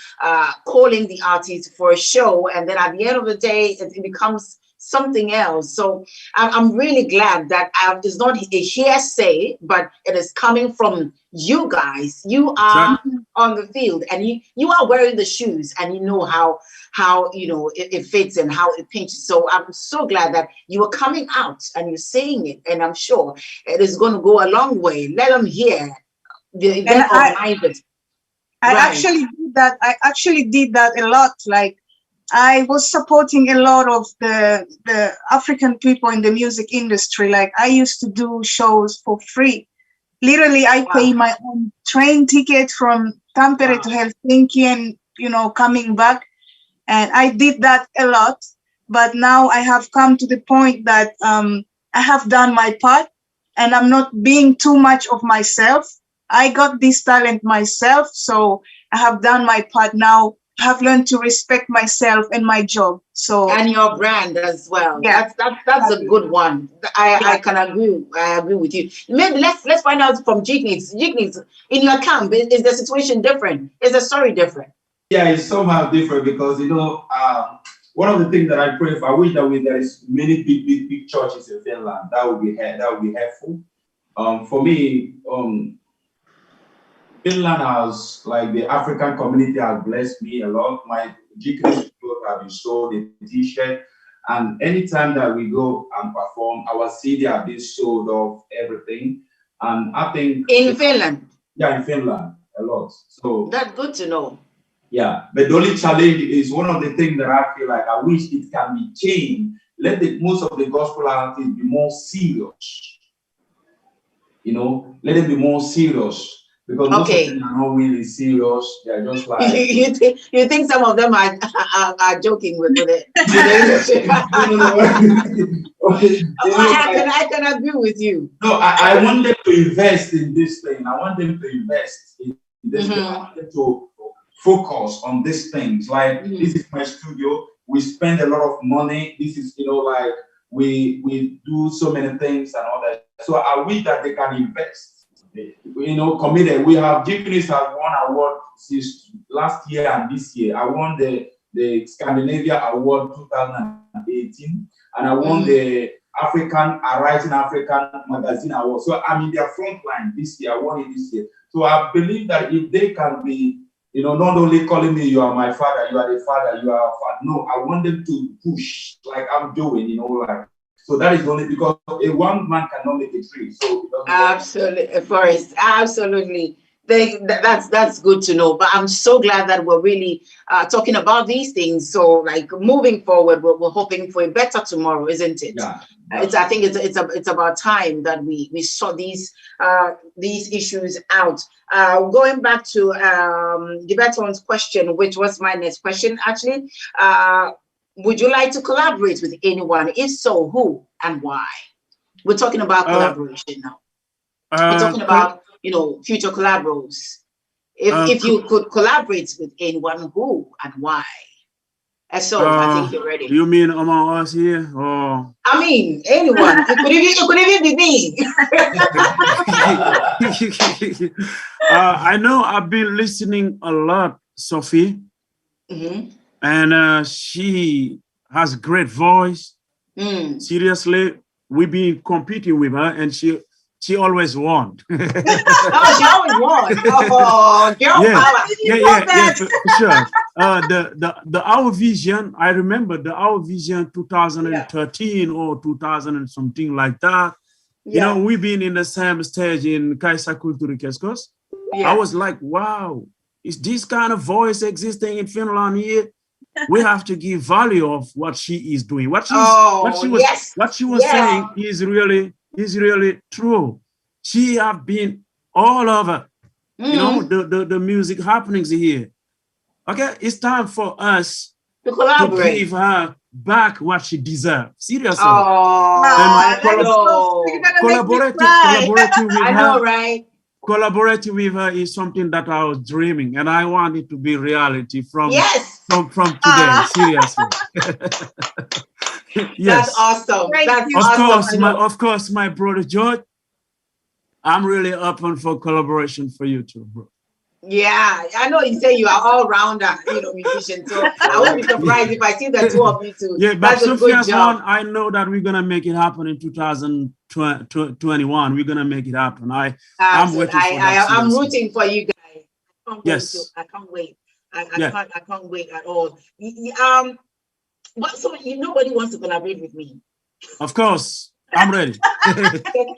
calling the artist for a show. And then at the end of the day, it becomes something else. So I'm really glad that it's not a hearsay, but it is coming from you guys. You are on the field and you are wearing the shoes, and you know how it fits and how it pinches. So I'm so glad that you are coming out and you're saying it, and I'm sure it is going to go a long way. Let them hear the event organizers. I actually did that a lot. Like, I was supporting a lot of the African people in the music industry. Like, I used to do shows for free. Literally, I pay my own train ticket from Tampere to Helsinki and, coming back. And I did that a lot. But now I have come to the point that I have done my part and I'm not being too much of myself. I got this talent myself, so I have done my part. Now I have learned to respect myself and my job. And your brand as well. Yeah, that's a good one. I can agree. I agree with you. Maybe let's find out from Jignitz. Jignitz, in your camp, is the situation different? Is the story different? Yeah, it's somehow different because one of the things that I pray for, I wish that there is many big churches in Finland. That would be helpful. For me, Finland has, like, the African community has blessed me a lot. My Jignitz have been sold a t-shirt, and anytime that we go and perform, our CD have been sold off everything. And I think in Finland. Yeah, in Finland a lot. So that's good to know. Yeah, but the only challenge is one of the things that I feel like I wish it can be changed. Let most of the gospel artists be more serious. let them be more serious. Because most of Okay. them are not really serious. They're just like you think some of them are joking with it? Okay. I can agree with you. No, I want them to invest in this thing. I want them to invest in this thing. I want them to focus on these things. Like this is my studio. We spend a lot of money. This is like we do so many things and all that. So I wish that they can invest. Committed. We have Japanese has won award since last year and this year. I won the Scandinavia Award 2018, and I won the Rising African Magazine Award. So I'm in their front line this year. I won it this year. So I believe that if they can be, not only calling me, you are my father, you are the father, you are our father. No, I want them to push like I'm doing, like. So that is only because one man cannot make a tree. So absolutely, Forrest, absolutely. That's good to know. But I'm so glad that we're really talking about these things. So, like moving forward, we're hoping for a better tomorrow, isn't it? Yeah. I think it's about time that we sort these issues out. Going back to Gibeton's question, which was my next question, actually. Would you like to collaborate with anyone? If so, who and why? We're talking about collaboration now. We're talking about, future collabos. If you could collaborate with anyone, who and why? So I think you're ready. You mean among us here? Or? I mean, anyone. It could even be me. I know I've been listening a lot, Sophie. And she has a great voice. Seriously, we've been competing with her, and she always won. She always won. Oh, girl power. Yeah, for sure. The Our Vision, I remember the Our Vision 2013 or 2000 and something like that. We've been in the same stage in Kaisa Kulturi Keskos. I was like, wow, is this kind of voice existing in Finland here? We have to give value of what she is doing. What she was saying is really true. She have been all over, the music happenings here. Okay, it's time for us to collaborate, to give her back what she deserves. Seriously. Collaborating with her. I know, right? Collaborating with her is something that I was dreaming, and I want it to be reality from today. Seriously. Yes. That's awesome. That's awesome. Of course, my brother George. I'm really open for collaboration for you too, bro. Yeah, I know you say you are all rounder, musician. So I won't be surprised if I see the two of you too. Yeah, but Sophia's one, I know that we're gonna make it happen in 2021. We're gonna make it happen. I'm waiting for that. I'm rooting for you guys. I can't wait. I can't wait at all. But so nobody wants to collaborate with me. Of course. I'm ready.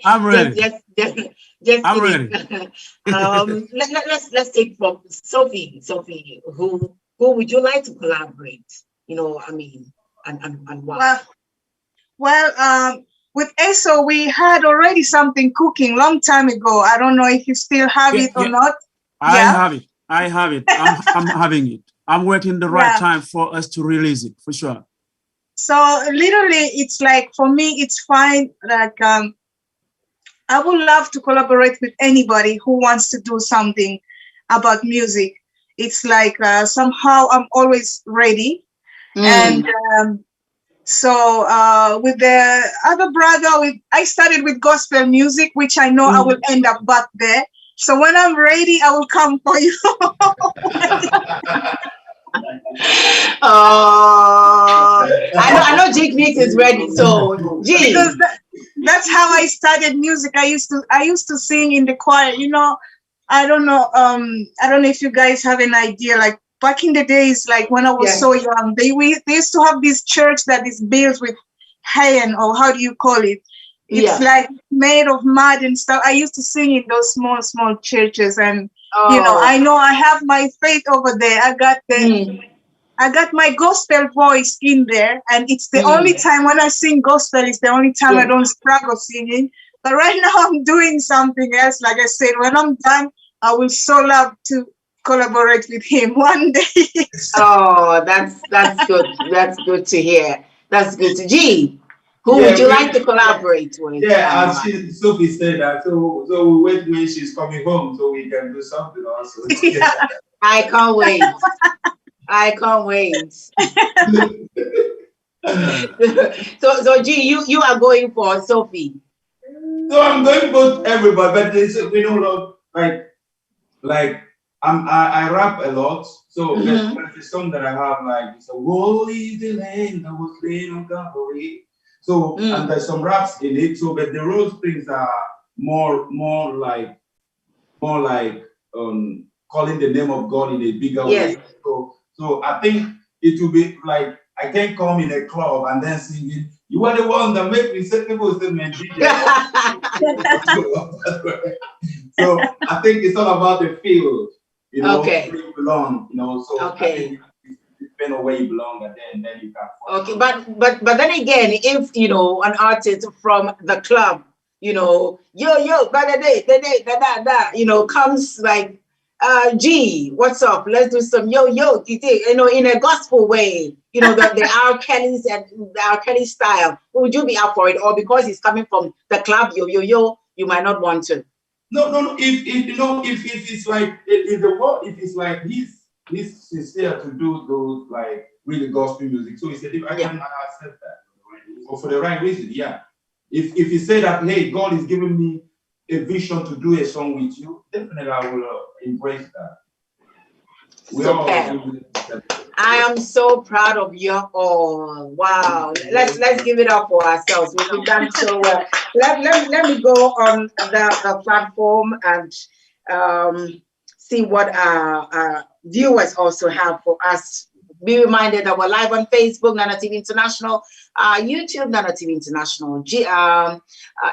I'm ready. I'm ready. Let's take from Sophie. Sophie, who would you like to collaborate? And why? Well, with ESO, we had already something cooking long time ago. I don't know if you still have it or not. I have it. I'm having it. I'm waiting the right time for us to release it, for sure. So literally, it's like, for me, it's fine. Like, I would love to collaborate with anybody who wants to do something about music. It's like somehow I'm always ready. And so with the other brother, I started with gospel music, which I know I will end up back there. So when I'm ready, I will come for you. I know Jake Nick is ready. So because that's how I started music. I used to sing in the choir. I don't know if you guys have an idea. Like back in the days, like when I was so young, they used to have this church that is built with hayan, or how do you call it? It's like made of mud and stuff. I used to sing in those small churches, and I know I have my faith over there. I got my gospel voice in there, and it's the only time when I sing gospel, it's the only time I don't struggle singing. But right now I'm doing something else. Like I said, when I'm done, I will so love to collaborate with him one day. Oh, that's good. That's good to hear. That's good to G. Who Yeah, would you like to collaborate with? Yeah, as Sophie said that. So we wait when she's coming home so we can do something also. I can't wait. I can't wait. So G, you are going for Sophie. So I'm going for everybody, but we know like I rap a lot. So there's a song that I have like it's a holy the land that was laid on Calvary. So and there's some raps in it. So but the road things are more like calling the name of God in a bigger way. So I think it will be like I can come in a club and then singing. You are the one that make me say people say man DJ. So I think it's all about the feel, where you belong, So I think it depends on where you belong, and then you can. Okay, but then again, if an artist from the club, yo, comes like, G, what's up? Let's do some yo, in a gospel way, the R. Kelly's and the R. Kelly style. Would you be up for it? Or because he's coming from the club, yo, you might not want to. No. If it's like if it's like he's sincere to do those like really gospel music. So he said, if I can accept that, or for the right reason, yeah. If he said that, hey, God is giving me a vision to do a song with you, definitely I will embrace that. I am so proud of you all. Wow. Let's give it up for ourselves. We've done so well. Let me go on the platform and see what our viewers also have for us. Be reminded that we're live on Facebook, Nana TV International, YouTube, Nana TV International,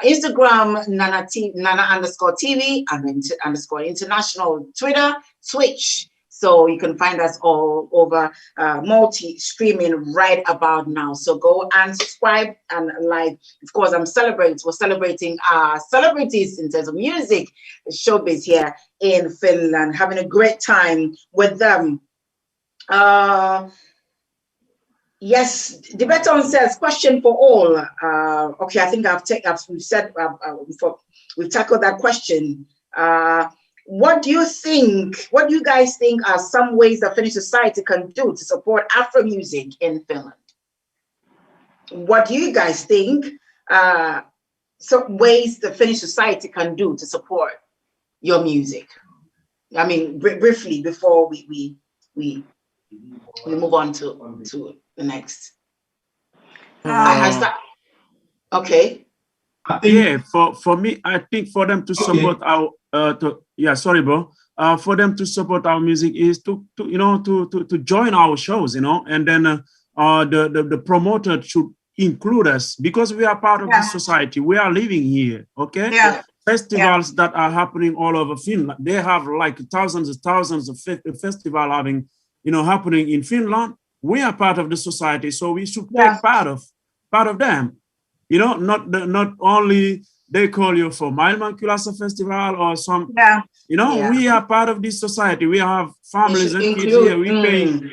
Instagram, Nana_TV, and _ International, Twitter, Twitch. So you can find us all over multi-streaming right about now. So go and subscribe and like. Of course, we're celebrating our celebrities in terms of music, showbiz here in Finland, having a great time with them. Yes, the Beton says, question for all. Okay, I think we've tackled that question. What do you guys think are some ways that Finnish society can do to support Afro music in Finland? What do you guys think some ways the Finnish society can do to support your music? I mean, briefly before we move on to the next. Okay. Yeah, for me, I think for them to support for them to support our music is to join our shows, and then the promoter should include us because we are part of this society. We are living here, okay? Yeah. Festivals that are happening all over Finland. They have like thousands of festivals happening in Finland. We are part of the society, so we should take part of them. Not only they call you for Maailmankylässä festival or some. We are part of this society. We have families and kids here.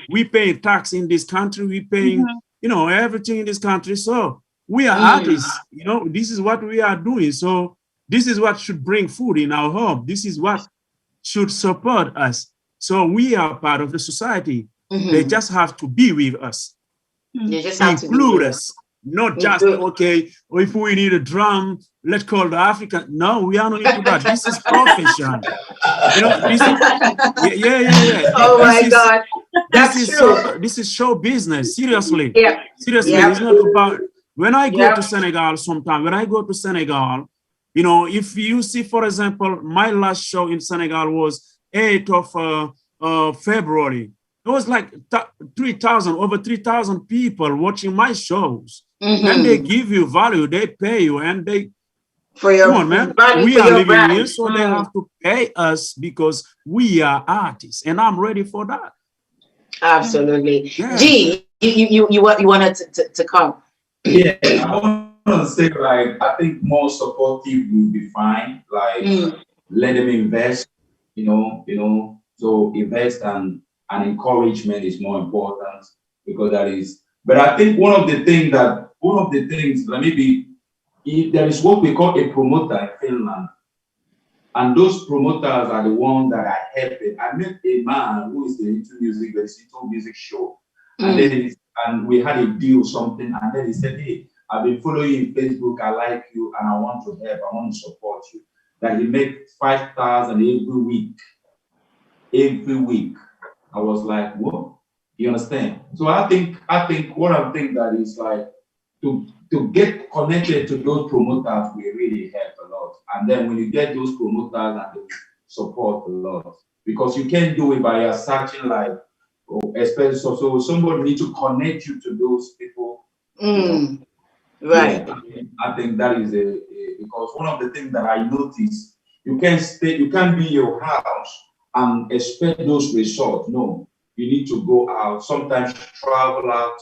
We pay tax in this country. We paying everything in this country. So we are artists. This is what we are doing. So this is what should bring food in our home. This is what should support us. So we are part of the society. They just have to be with us. They just have include us. Not just, okay, if we need a drum, let's call the African. No, we are not into that. This is profession. Oh my God. That's true. This is show business. Seriously. Yeah. Seriously. Yeah. It's not about, when I go to Senegal sometime, if you see, for example, my last show in Senegal was 8th of February. It was like over 3,000 people watching my shows. And they give you value, they pay you, and they come on, man. We are living here, so they have to pay us because we are artists, and I'm ready for that. Absolutely. Yeah. G, you wanted to come. Yeah, I want want to say, like, I think more supportive will be fine. Like, let them invest, so invest and encouragement is more important because that is. But I think one of the things, like maybe if there is what we call a promoter in Finland, and those promoters are the ones that are helping. I met a man who is into music, there's into music show, and we had a deal something, and then he said, "Hey, I've been following you on Facebook. I like you, and I want to help. I want to support you." That he make 5,000 every week. Every week, I was like, "What?" You understand? So I think what I think that is like to get connected to those promoters will really help a lot. And then when you get those promoters and they support a lot, because you can't do it by searching like, especially so somebody need to connect you to those people. Right. Yeah, I think that is because one of the things that I noticed, you can't be in your house and expect those results. No, you need to go out, sometimes travel out,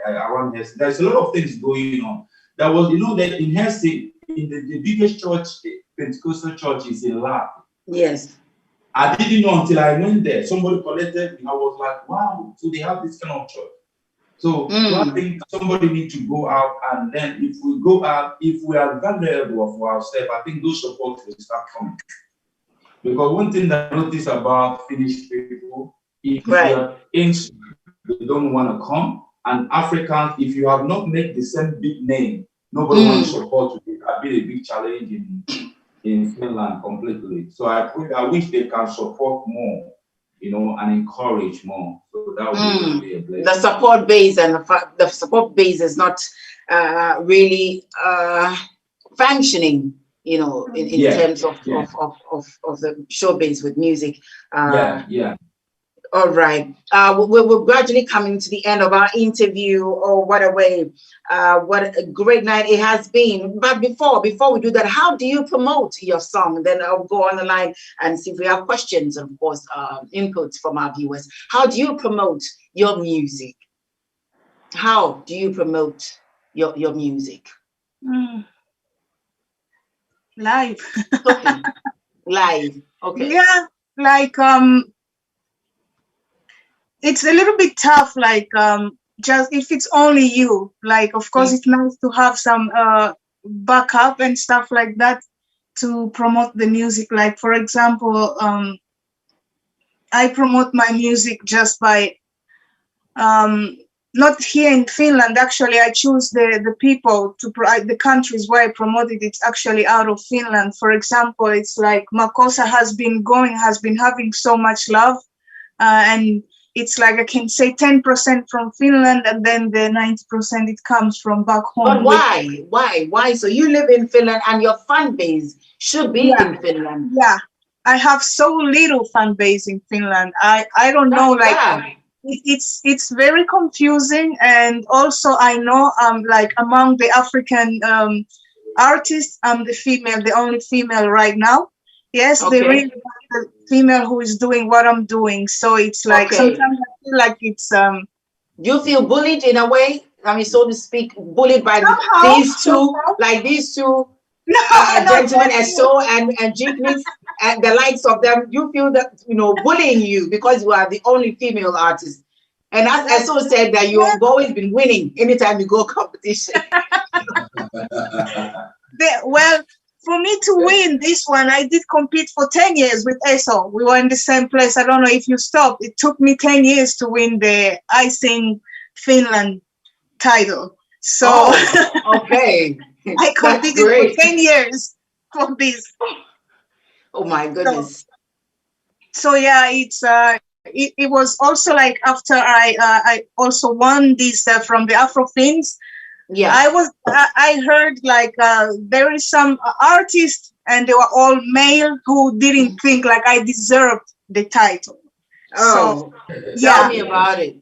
around Helsinki. There's a lot of things going on. That was, that in Helsinki, in the biggest church, Pentecostal church is in Lab. Yes. I didn't know until I went there. Somebody collected me. I was like, wow, so they have this kind of church. So I think somebody needs to go out, and then if we go out, if we are vulnerable for ourselves, I think those support will start coming. Because one thing that I notice about Finnish people, if you are inside, they don't want to come. And Africans, if you have not made the same big name, nobody wants to support you. It has been a big challenge in Finland completely. So I wish they can support more, and encourage more. So that would be a blessing. The support base the support base is not really functioning, in terms of the showbiz with music. All right. We're gradually coming to the end of our interview. Oh, what a great night it has been. But before we do that, how do you promote your song? Then I'll go on the line and see if we have questions, and of course, inputs from our viewers. How do you promote your music? How do you promote your music? Live. Okay. Live. Okay. Yeah, like it's a little bit tough, like just if it's only you, like of course it's nice to have some backup and stuff like that to promote the music. Like for example, I promote my music just by not here in Finland. Actually, I choose the people to the countries where I promoted. It's actually out of Finland. For example, it's like Makosa has been having so much love, and it's like I can say 10% from Finland, and then the 90% it comes from back home. But why? Why? So you live in Finland, and your fan base should be in Finland. Yeah, I have so little fan base in Finland. I don't know, like it's very confusing, and also I know like among the African artists, I'm the only female right now. Yes, they really want the female who is doing what I'm doing. So it's like sometimes I feel like it's you feel bullied in a way, I mean, so to speak, bullied by these two gentlemen, Eso and Jignis, and the likes of them. You feel that, bullying you because you are the only female artist. And as Eso said, that you have always been winning anytime you go competition. Well, for me to win this one, I did compete for 10 years with Eso. We were in the same place. I don't know if you stopped. It took me 10 years to win the I Sing Finland title. So okay. I competed for 10 years for this. Oh my goodness. So yeah, it's it was also like after I also won this from the Afro Finns. Yeah, I heard like there is some artists, and they were all male, who didn't think like I deserved the title. Oh, so, tell me about it.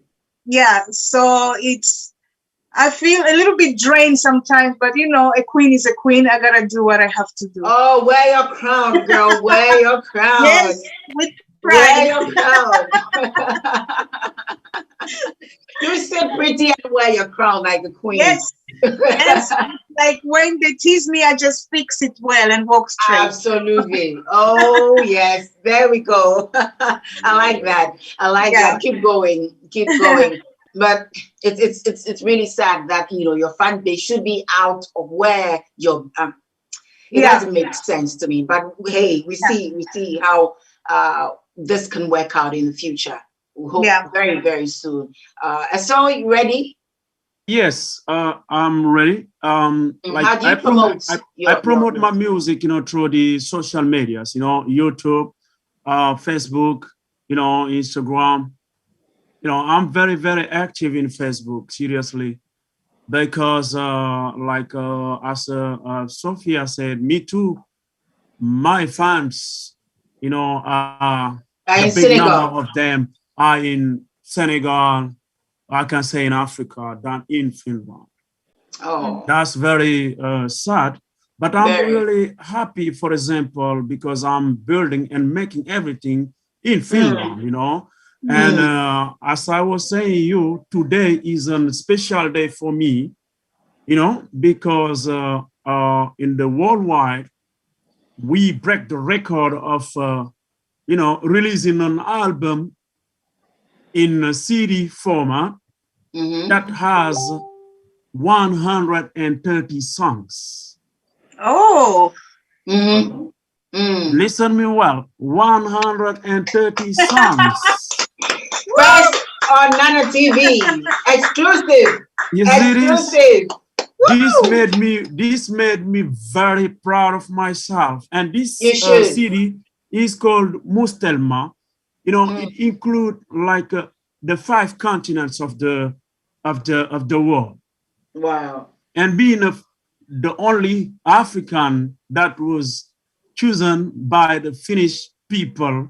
Yeah, so I feel a little bit drained sometimes, but a queen is a queen. I gotta do what I have to do. Oh, wear your crown, girl. Wear your crown. Yes, with Wear pride. your crown. You sit pretty and wear your crown like a queen. Yes, yes. Like when they tease me, I just fix it well and walk straight. Absolutely. Oh yes, there we go. I like that. I like Yeah. that. Keep going. Keep going. But it's really sad that your fan base should be out of where you're. It Yeah. doesn't make sense to me. But hey, we see how this can work out in the future. We hope very, very soon. So you ready? Yes, I'm ready. Like How do you promote I promote my music, through the social medias, YouTube, Facebook, Instagram. I'm very, very active in Facebook, seriously, because as Sophia said, me too, my fans, the in big number Senegal. of them are in Senegal, I can say in Africa, than in Finland. Oh, That's very sad, but I'm very. really happy, for example, because I'm building and making everything in Finland, And as I was saying, today is a special day for me, because in the worldwide, we break the record of, releasing an album in a CD format that has 130 songs. Oh. Listen me well, 130 songs. First on Nana TV, exclusive. You see this? Exclusive. This made me very proud of myself. And this You CD is called Mustelma. It includes like the 5 continents of the world. Wow. And being the only African that was chosen by the Finnish people.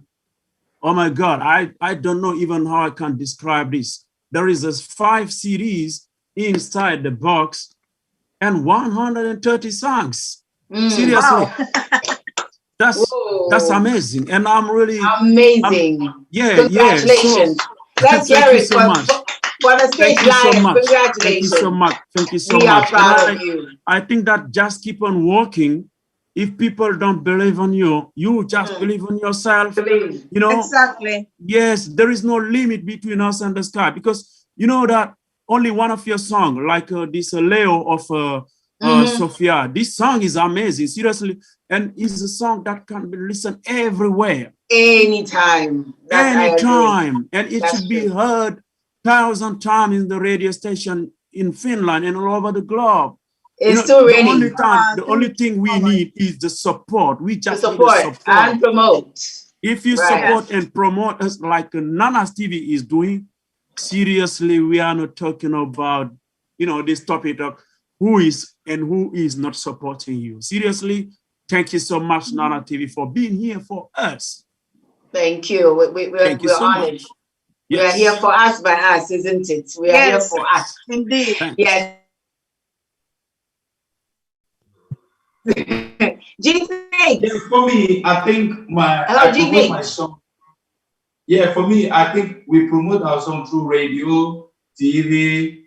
Oh my God, I don't know even how I can describe this. There is 5 CDs inside the box and 130 songs. Seriously. Wow. That's amazing. And I'm really amazing. Congratulations. Let's hear it so much. For the stage live. Congratulations. Thank you so much. Thank you so we much. Are proud of you. I think that just keep on working. If people don't believe on you, you just believe in yourself. Believe. Exactly. Yes, there is no limit between us and the sky, because you know that only one of your song, like this Leo of Sophia, this song is amazing, seriously, and it's a song that can be listened everywhere. Anytime. Anytime. And it should be heard 1,000 times in the radio station in Finland and all over the globe. It's too ready. The only thing we need is the support. We just need support the support and promote. If you support and promote us like Nana's TV is doing, seriously, we are not talking about, this topic of who is and who is not supporting you. Seriously, thank you so much, Nana TV, for being here for us. Thank you. We're honored. Yes. We are here for us by us, isn't it? We are here for us. Indeed. Thanks. Yes. For me, I think my song. Yeah, for me, I think we promote our song through radio, TV,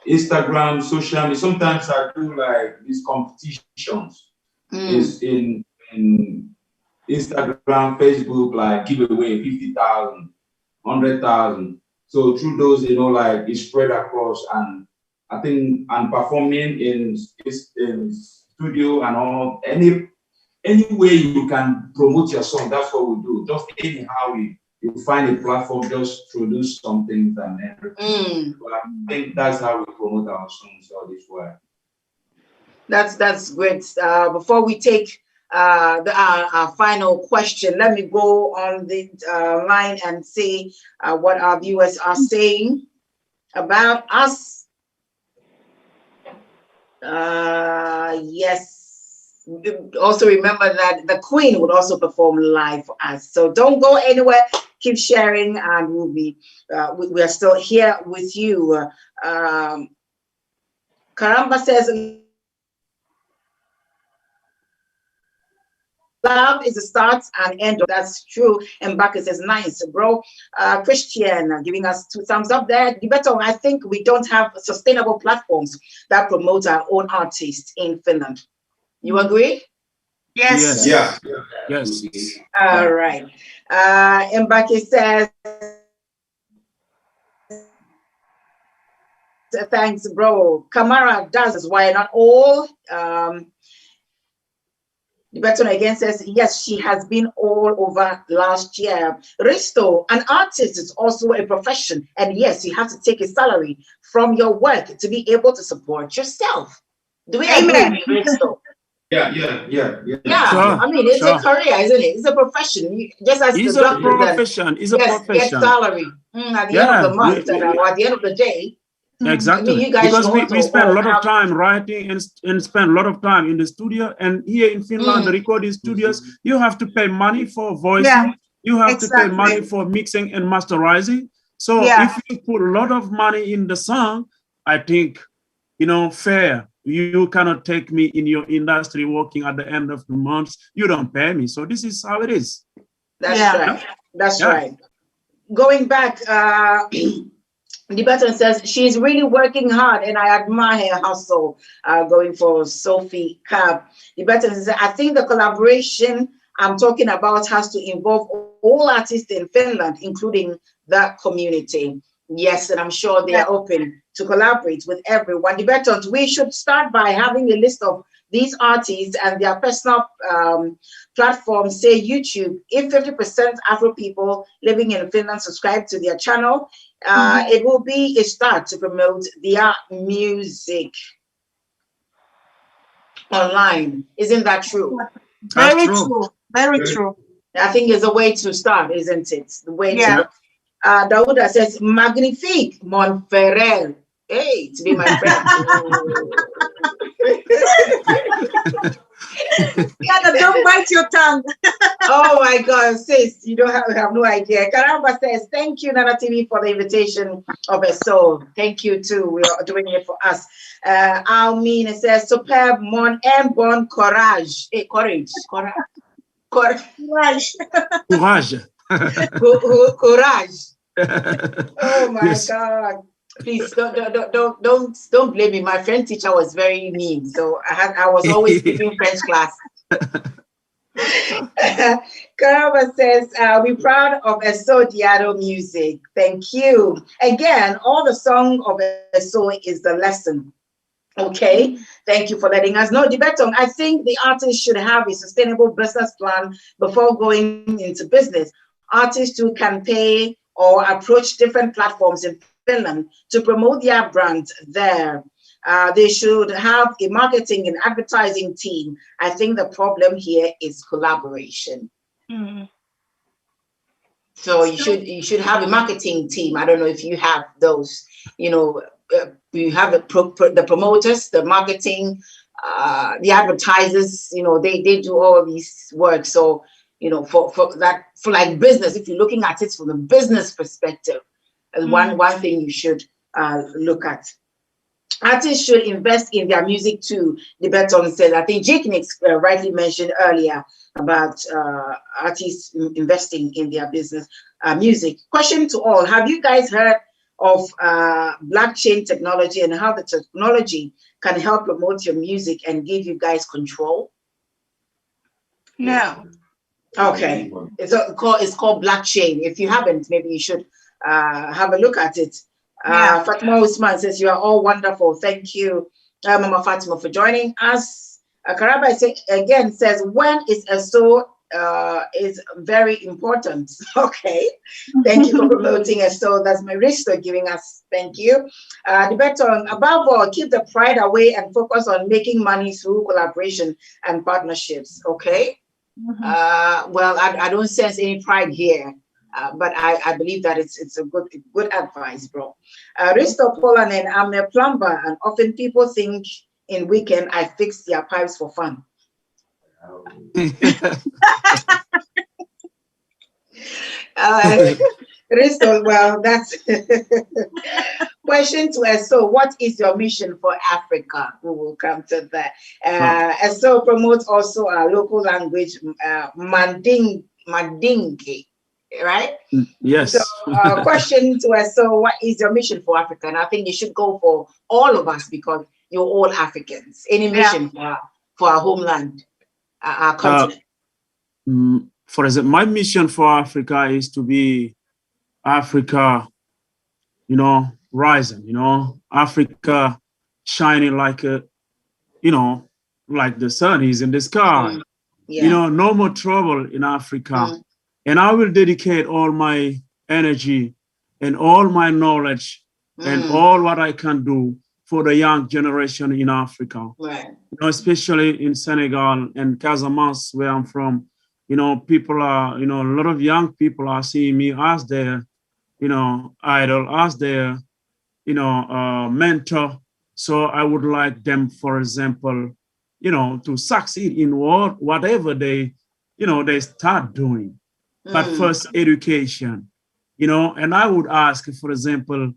Instagram, social media. Sometimes I do like these competitions. Is in Instagram, Facebook, like give away 50,000, 100,000. So through those, like it's spread across, and I think and performing in studio and all, any way you can promote your song, that's what we do. Just anyhow you find a platform, just produce something and everything. But I think that's how we promote our songs all this way. That's great. Before we take our final question, let me go on the line and see what our viewers are saying about us. Yes. Also remember that the Queen would also perform live for us. So don't go anywhere. Keep sharing, and we'll be. We are still here with you. Karamba says. love is the start and end. That's true. And Bakker says, nice, bro. Christian giving us 2 thumbs up there. Dibeton, I think we don't have sustainable platforms that promote our own artists in Finland. You agree? Yes. Yes. Yeah. Yes. All right. And Bakker says, thanks, bro. Kamara does. Why not all? The Beton again says, yes, she has been all over last year. Risto, an artist is also a profession. And yes, you have to take a salary from your work to be able to support yourself. Do we agree, Risto? Yeah. Yeah, Sure, I mean, it's sure. a career, isn't it? It's a profession. Just as It's the a doctor profession. It's a yes, get profession. salary at the end of the month or at the end of the day. Exactly. I mean, you guys Because should we spend a lot have of time writing and spend a lot of time in the studio. And here in Finland, the recording studios, you have to pay money for voicing. Yeah, You have to pay money exactly. for mixing and masterizing. So Yeah. if you put a lot of money in the song, I think, fair. You cannot take me in your industry working at the end of the month. You don't pay me. So this is how it is. That's Yeah. right. That's Yeah. right. Going back, the button says she's really working hard and I admire her hustle. Going for Sophie Cab. The button says, I think the collaboration I'm talking about has to involve all artists in Finland, including the community. Yes, and I'm sure they are open to collaborate with everyone. The button, we should start by having a list of these artists and their personal platforms, say YouTube. If 50% Afro people living in Finland subscribe to their channel, it will be a start to promote their music online. Isn't that true? Very That's true. Very true. I think it's a way to start, isn't it? The way Yeah. to. Dauda says, magnifique, mon frère. Hey, to be my friend. Yeah, don't bite your tongue. Oh my God, sis, you don't have no idea. Karamba says, thank you, Nana TV, for the invitation of a soul. Thank you too. We are doing it for us. Almina says, superb, mon and bon courage. Hey, courage. Courage. Courage. Courage. Oh my Yes. God. Please don't blame me. My French teacher was very mean. So I was always skipping French class. Karama says, we're proud of Eso Diado music. Thank you. Again, all the song of Eso is the lesson. Okay, thank you for letting us know. Dibeton, I think the artist should have a sustainable business plan before going into business. Artists who can pay or approach different platforms in Finland to promote their brand there. They should have a marketing and advertising team. I think the problem here is collaboration. So you should have a marketing team. I don't know if you have those. You have the promoters, the marketing, the advertisers. They do all these work. So for like business, if you're looking at it from the business perspective, one thing you should look at. Artists should invest in their music too, the Beton said. I think Jake rightly mentioned earlier about artists investing in their business music. Question to all, have you guys heard of blockchain technology and how the technology can help promote your music and give you guys control? No. Okay, it's called blockchain. If you haven't, maybe you should have a look at it. Fatima Usman says, you are all wonderful. Thank you, Mama Fatima, for joining us. Karaba again says, when is ESO is very important. Okay, thank you for promoting ESO. That's my Risto giving us. Thank you. The Beton, above all, keep the pride away and focus on making money through collaboration and partnerships. Okay. Well, I don't sense any pride here. But I believe that it's a good advice, bro. Risto Polanen, I'm a plumber, and often people think in weekend I fix their pipes for fun. Crystal, well, that's question to Eso. What is your mission for Africa? We will come to that. Eso promotes also our local language, Mandingi, right? Yes. So, question to Eso, what is your mission for Africa? And I think you should go for all of us because you're all Africans. Any mission for our homeland, our continent? For example, my mission for Africa is to be Africa, rising, Africa shining like like the sun is in the sky. No more trouble in Africa. And I will dedicate all my energy and all my knowledge and all what I can do for the young generation in Africa. Right. Especially in Senegal and Casamance, where I'm from. People are, a lot of young people are seeing me as their, idol, as their, mentor. So I would like them, for example, to succeed in whatever they start doing. But first, education, and I would ask, for example,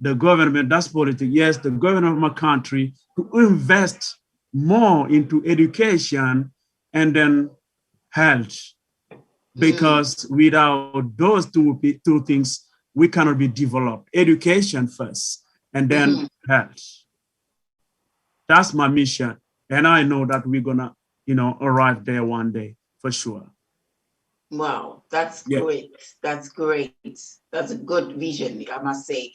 the government, that's politics. Yes, the government of my country to invest more into education and then health, because without those two things, we cannot be developed. Education first, and then health. That's my mission, and I know that we're gonna, arrive there one day for sure. Wow, that's great. That's great. That's a good vision, I must say.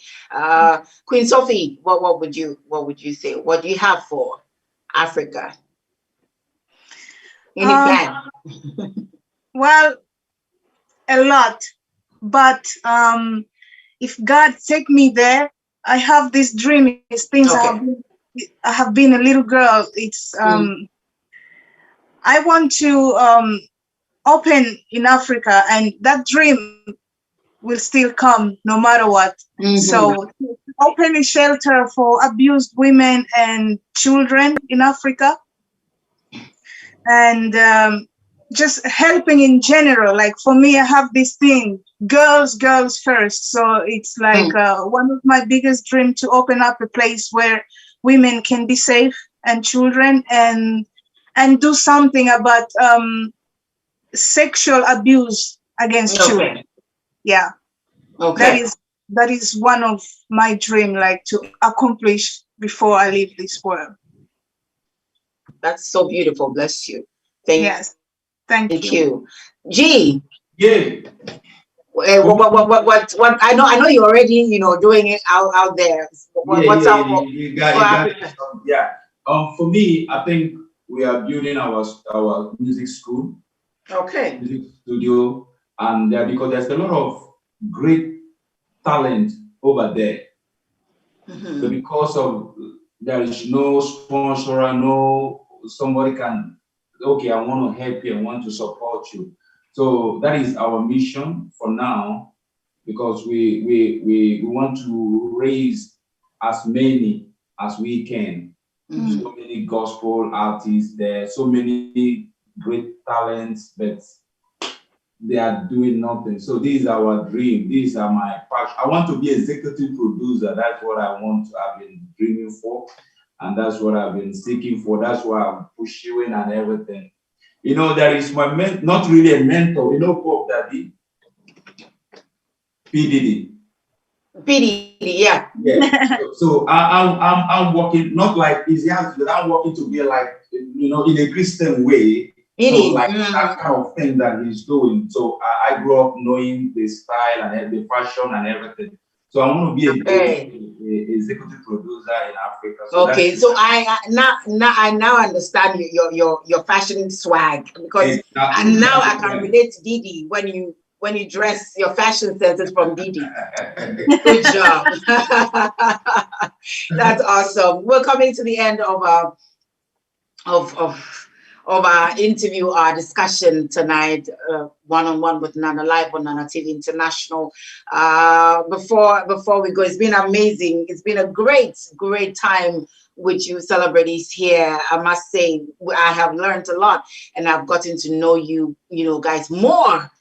Queen Sophie, what would you say? What do you have for Africa? Any plan? Well, a lot, but if God take me there, I have this dream. It's things I have been a little girl. It's I want to open in Africa, and that dream will still come no matter what. So open a shelter for abused women and children in Africa, and just helping in general. Like for me, I have this thing, girls first. So it's like one of my biggest dreams to open up a place where women can be safe and children, and do something about sexual abuse against children. Yeah. Okay. That is one of my dream, like to accomplish before I leave this world. That's so beautiful. Bless you. Thank you. G. Yeah. What? I know you're already, doing it out there. What's up? For me, I think we are building our music school. Okay. Music studio, and because there's a lot of great talent over there. So because of there is no sponsor, no somebody can, okay, I want to help you, I want to support you. So that is our mission for now, because we want to raise as many as we can. So many gospel artists there, so many great talents, but they are doing nothing. So this is our dream. These are my passion. I want to be executive producer. That's what I want. I've been dreaming for, and that's what I've been seeking for. That's why I'm pushing and everything. There is my not really a mentor. Pop Daddy, P Diddy, yeah. So I'm working not like easy hands, but I'm working to be like in a Christian way. Like that kind of thing that he's doing. So I grew up knowing the style and the fashion and everything. So I want to be a executive producer in Africa. So I now understand your fashion swag, because now I can relate to Didi when you dress. Your fashion sense is from Didi. Good job. That's awesome. We're coming to the end of our interview, our discussion tonight, one-on-one with Nana, live on Nana TV International. Before we go, it's been amazing. It's been a great time with you celebrities here. I must say, I have learned a lot, and I've gotten to know you, guys more,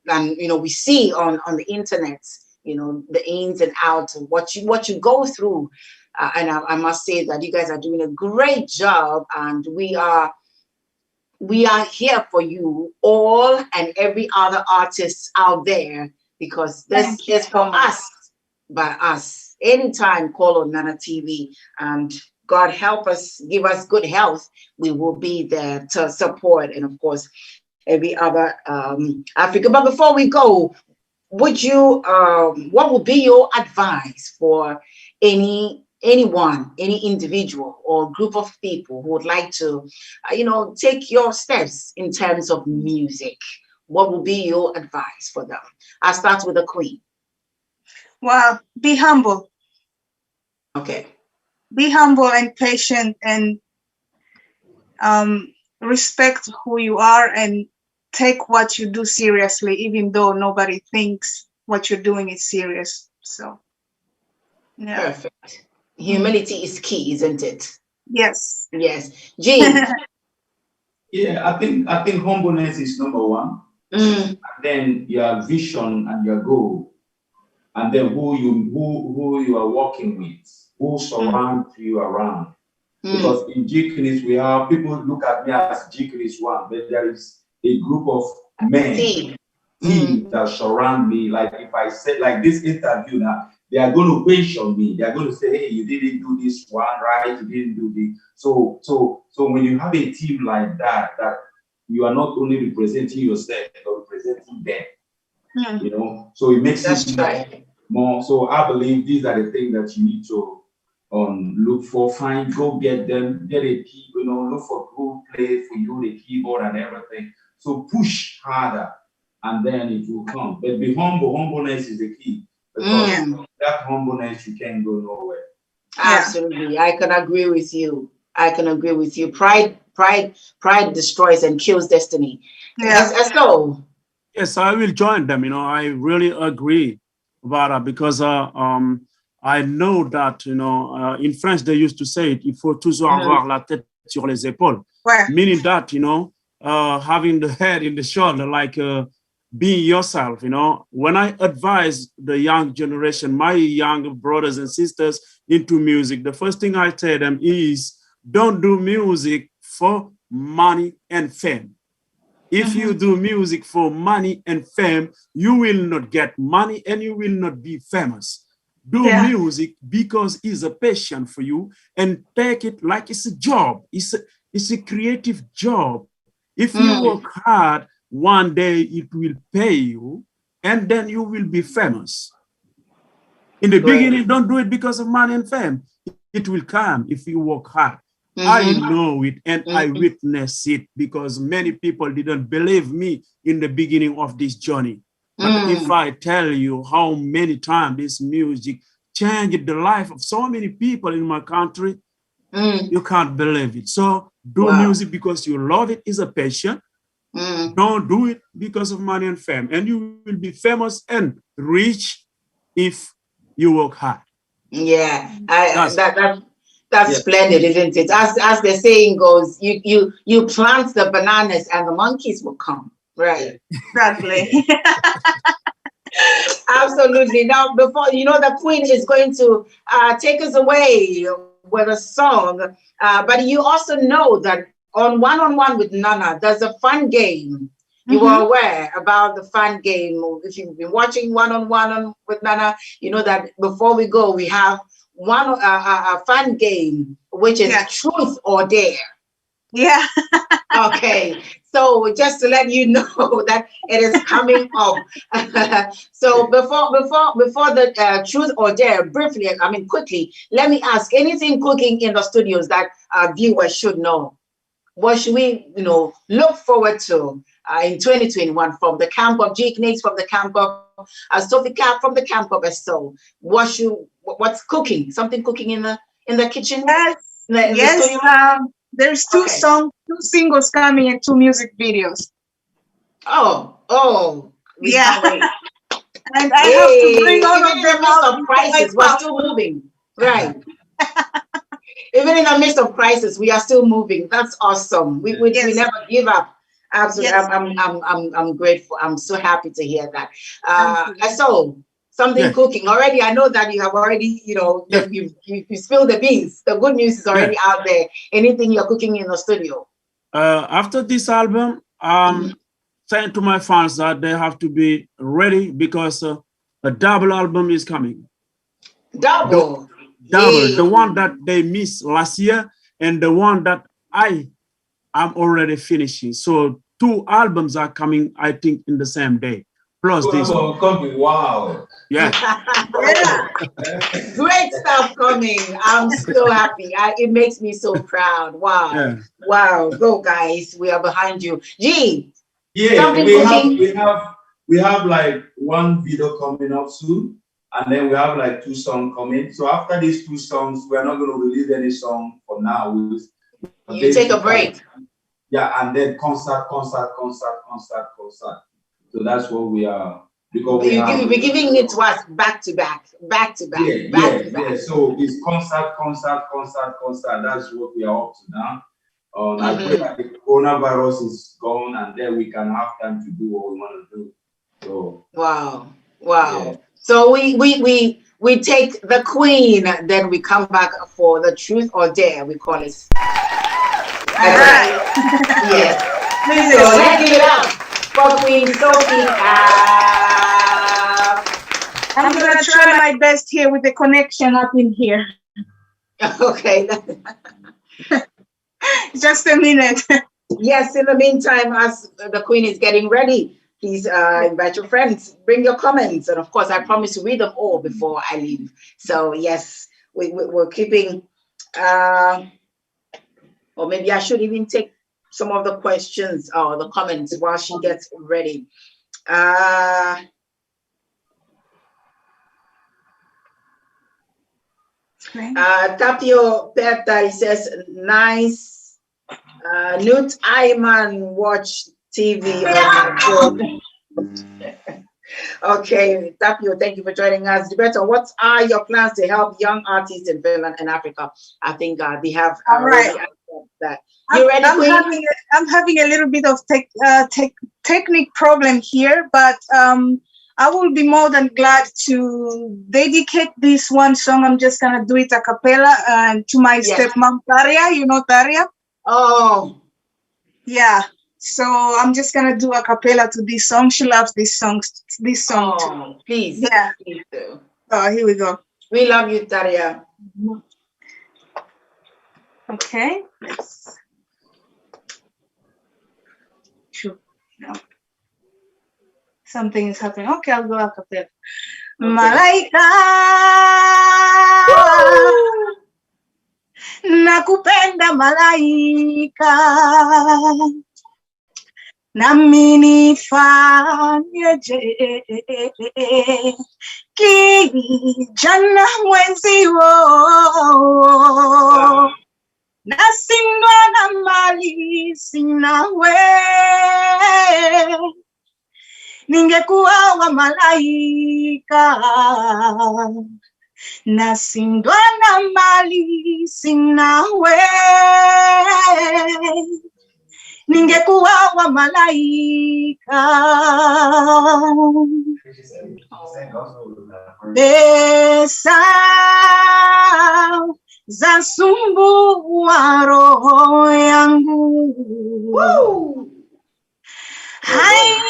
than we see on the internet. The ins and outs of what you go through. And I must say that you guys are doing a great job, and we are here for you all and every other artist out there, because this is for us, by us. Anytime, call on Nana TV, and God help us, give us good health. We will be there to support, and of course, every other Africa. But before we go, would you what would be your advice for anyone, any individual or group of people who would like to take your steps in terms of music? What would be your advice for them? I'll start with the Queen. Well, be humble. Okay. Be humble and patient, and respect who you are, and take what you do seriously, even though nobody thinks what you're doing is serious. So, yeah. Perfect. Humility is key, isn't it? Yes. Yes. Gene. Yeah, I think humbleness is number one. And then your vision and your goal, and then who you are working with, who surrounds you around. Because in G-Clinics, we have people look at me as G-Clinics one, but there is a group of men, team that surround me. Like if I said like this interview now, they are going to question me. They are going to say, hey, you didn't do this one right, you didn't do this. So when you have a team like that you are not only representing yourself, you're representing them. So it makes it more. So I believe these are the things that you need to look for, go get them, get a key, look for who plays for you the keyboard and everything. So push harder, and then it will come. But be humble. Humbleness is the key, because that humbleness, you can't go nowhere. Absolutely, I can agree with you. Pride destroys and kills destiny. Yes, so. Yes, I will join them. I really agree about that, because I know that, in French, they used to say it, il faut toujours avoir la tête sur les épaules. Meaning that, having the head in the shoulder, like being yourself, When I advise the young generation, my young brothers and sisters into music, the first thing I tell them is, don't do music for money and fame. If you do music for money and fame, you will not get money and you will not be famous. Do music because it's a passion for you, and take it like it's a job. It's a creative job. If you work hard, one day it will pay you, and then you will be famous. In the beginning, don't do it because of money and fame. It will come if you work hard. I know it, and I witness it, because many people didn't believe me in the beginning of this journey. But if I tell you how many times this music changed the life of so many people in my country, you can't believe it. So do music because you love it, is a passion. Don't do it because of money and fame. And you will be famous and rich if you work hard. Yeah, that's splendid, isn't it? As the saying goes, you plant the bananas and the monkeys will come. Right. Exactly. Absolutely. Now, before the Queen is going to take us away with a song, but you also know that on One with Nana, there's a fun game. You are aware about the fun game. If you've been watching One with Nana, you know that before we go, we have a fun game, which is Truth or Dare. Yeah. Okay. So just to let you know that it is coming up. So before the Truth or Dare, briefly, quickly, let me ask, anything cooking in the studios that our viewers should know? What should we, look forward to in 2021 from the camp of G-Clinics, from the camp of Sophie Cap, from the camp of Soul? What's cooking? Something cooking in the kitchen? Yes. There's two singles coming and 2 music videos. Oh, yeah. And I have to bring all of them out. Crisis, we're still moving, right? Even in the midst of crisis, we are still moving. That's awesome. We never give up. Absolutely. Yes. I'm grateful. I'm so happy to hear that. So something Yeah. cooking already. I know that you have already, you know, Yeah. you spilled the beans. The good news is already out there. Anything you're cooking in the studio? After this album, saying to my fans that they have to be ready because a double album is coming. Double. The one that they missed last year and the one that I am already finishing. So 2 albums are coming, I think, in the same day. Plus this one. Wow. Yeah. Yeah. Great stuff coming. I'm so happy. It makes me so proud. Wow. Yeah. Wow. Go guys. We are behind you. G. Yeah, something we have like 1 video coming up soon, and then we have like 2 songs coming. So after these 2 songs, we're not going to release any song for now. You take a break. Yeah, and then concert. So that's what we are. Because you'll be giving it to us back to back. Yeah. So it's concert. That's what we are up to now. I pray that the coronavirus is gone, and then we can have time to do what we want to do. So wow. Yeah. So we take the Queen, then we come back for the Truth or Dare. We call it. Yes. So let's give it up for Queen Sophie. I'm gonna try my best here with the connection up in here. Okay. Just a minute. Yes, in the meantime, as the Queen is getting ready, please invite your friends, bring your comments, and of course, I promise to read them all before I leave. So yes, we're keeping, or maybe I should even take some of the questions or the comments while she gets ready. Tapio Peta, he says, nice. Newt Ayman watch TV on my phone. Okay, Tapio, thank you for joining us. Roberto, what are your plans to help young artists in Finland and Africa? I think they have already answered that. You ready, Queen? I'm having a little bit of technical problem here, but I will be more than glad to dedicate this one song. I'm just gonna do it a cappella to my stepmom Taria. You know Taria? Oh, yeah. So I'm just gonna do a cappella to this song. She loves this song. Too. Please, yeah. Please do. Oh, here we go. We love you, Taria. Okay. Let's. Sure. No. Something is happening. Okay, I'll go a cappella. Malaika, nakupenda malaika, nami nifanyeje, kijana mwenzio, nasindwa na mali sina we. Ningekuwa wa malaika, nasindwa na mali sina we. Ningekuwa wa malaika, pesa zasumbua roho yangu. Hai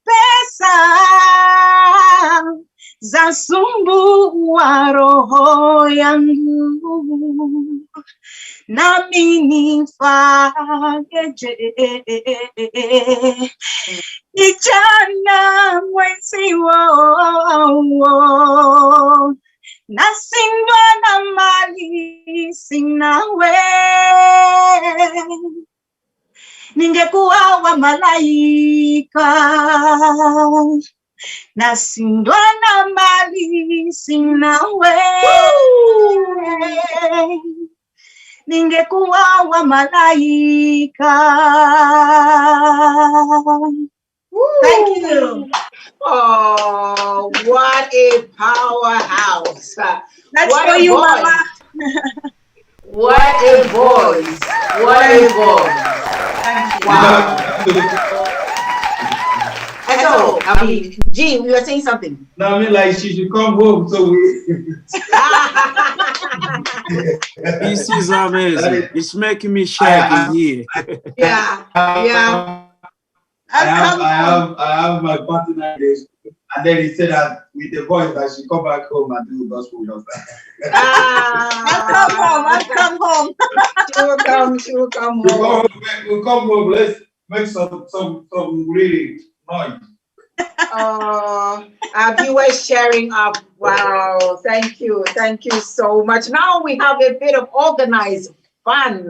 pesa zasumbua roho yangu, nami nifanyeje, kijana mwenzio, nasindwa na mali sina we. Ningekuwa wa malaika, nasindwa na mali sina we. Ningekuwa wa malaika. Thank you. Oh, what a powerhouse. That's what for you, Mama. What a voice. What a voice. Thank you. Wow. And so, I mean, G, you were saying something. No, I mean like she should come home so we. This is amazing. It's making me shaking here. Yeah. I have my partner, and then he said that with the voice that she come back home and do gospel with us. I'll come home. She will come home. We'll come home. Let's make some really noise. Our viewers sharing up. Wow, thank you so much. Now we have a bit of organized fun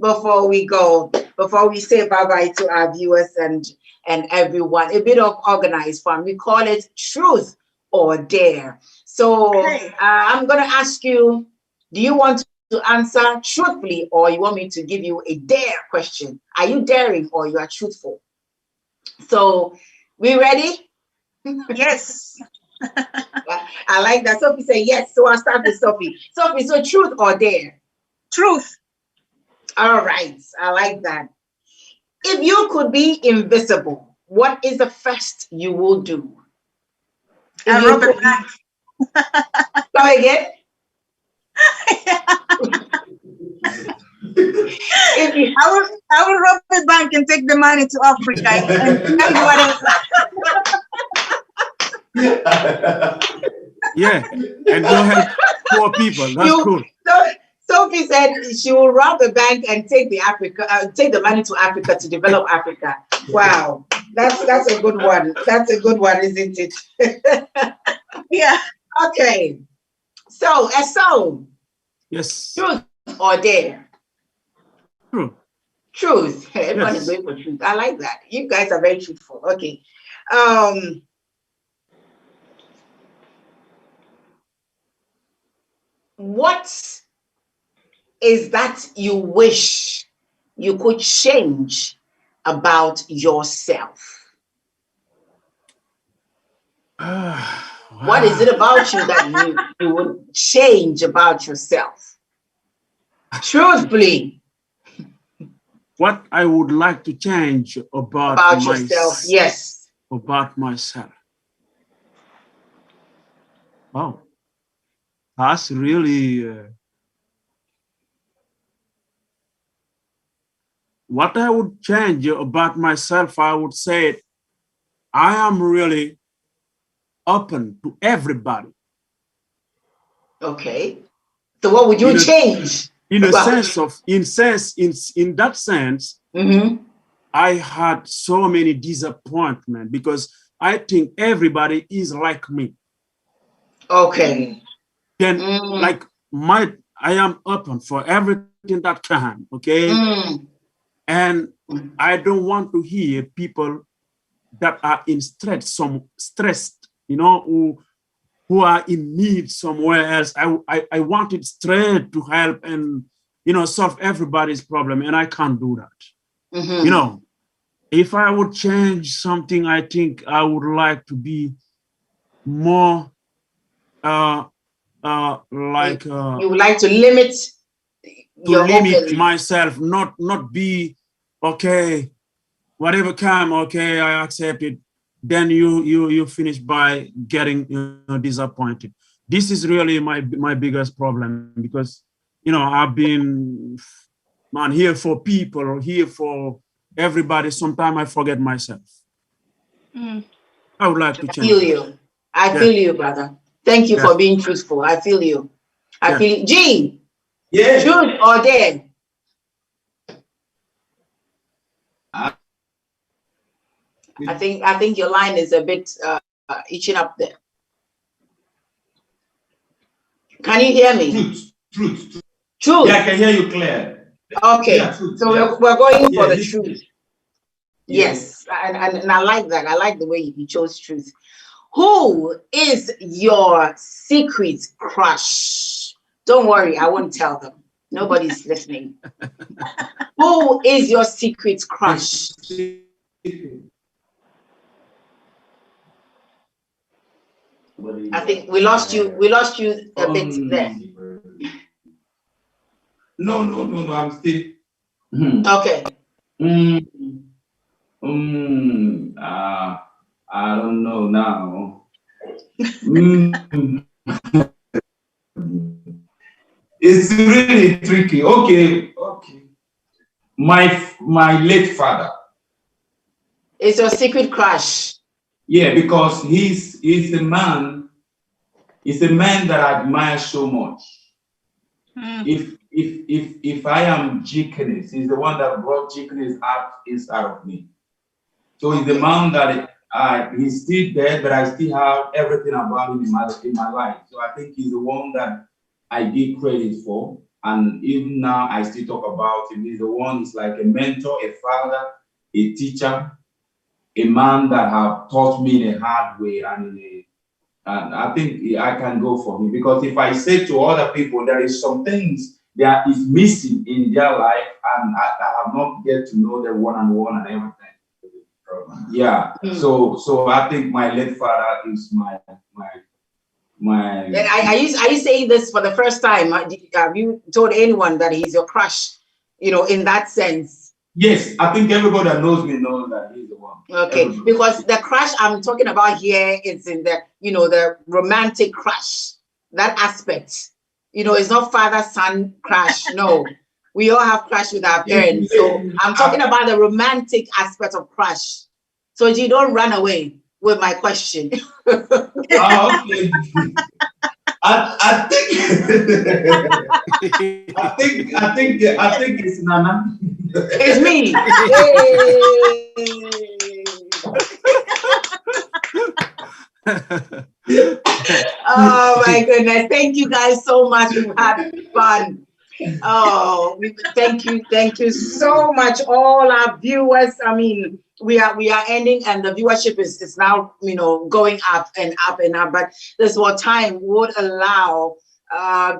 before we go, before we say bye-bye to our viewers and everyone. A bit of organized fun. We call it Truth or Dare. So I'm going to ask you, do you want to answer truthfully, or you want me to give you a dare question? Are you daring or you are truthful? So we ready? Yes. I like that. Sophie said yes. So I'll start with Sophie. Sophie, so truth or dare? Truth. All right. I like that. If you could be invisible, what is the first you will do? Rob a bank. Come again? I will rob a bank and take the money to Africa and what else. Yeah, and go help poor people. That's cool. Sophie said she will rob a bank and take the money to Africa to develop Africa. Wow, that's a good one. That's a good one, isn't it? Yeah. Okay. So, Yes. Truth or dare? True. Truth. Everyone is Yes. going for truth. I like that. You guys are very truthful. Okay. What is that you wish you could change about yourself? What is it about you that you would change about yourself? Truthfully. What I would like to change about yourself, yes. About myself. Wow. That's really what I would change about myself. I would say I am really open to everybody. Okay. So what would you change? In that sense, I had so many disappointments because I think everybody is like me. Okay. Then I am open for everything that can, okay? And I don't want to hear people that are in stressed, you know, who are in need somewhere else. I want it straight to help and, you know, solve everybody's problem, and I can't do that. You know, if I would change something, I think I would like to be more you would like to limit myself, not be okay, whatever come, okay, I accept it. Then you finish by getting disappointed. This is really my biggest problem, because you know I've been here for people, here for everybody. Sometimes I forget myself. I would like to change. I feel you, brother. Thank you for being truthful. I feel you. I feel you. G. Yeah. Truth or dare? I think your line is a bit itching up there. Can you hear me? Truth. Truth. Yeah, I can hear you clear. Okay. Yeah, truth, so we're going for the this truth. Yes, and I like that. I like the way you chose truth. Who is your secret crush? Don't worry, I won't tell them. Nobody's listening. Who is your secret crush? I think we lost you. We lost you a bit there. No, I'm still. Okay. I don't know now. Mm. It's really tricky. Okay. My late father. It's your secret crush. Yeah, because he's a man. He's a man that I admire so much. If I am Genius, he's the one that brought Genius out inside of me. So he's the man that he's still there, but I still have everything about him in my life. So I think he's the one that I give credit for. And even now I still talk about him. He's the one, he's like a mentor, a father, a teacher, a man that have taught me in a hard way and I think I can go for him, because if I say to other people there is some things that is missing in their life and I have not get to know them one-on-one and everything. Yeah. So I think my late father is my. Are you saying this for the first time? Have you told anyone that he's your crush? In that sense. Yes, I think everybody that knows me knows that he's the one. Okay, Everybody. because the crush I'm talking about here is in the the romantic crush, that aspect. It's not father-son crush. No, we all have crush with our parents. So I'm talking about the romantic aspect of crush. So you don't run away with my question. Okay. I think it's Nana. It's me. Oh my goodness. Thank you guys so much. We've had fun. Oh, thank you so much, all our viewers. I mean, we are ending, and the viewership is now going up and up and up. But this is what time would allow.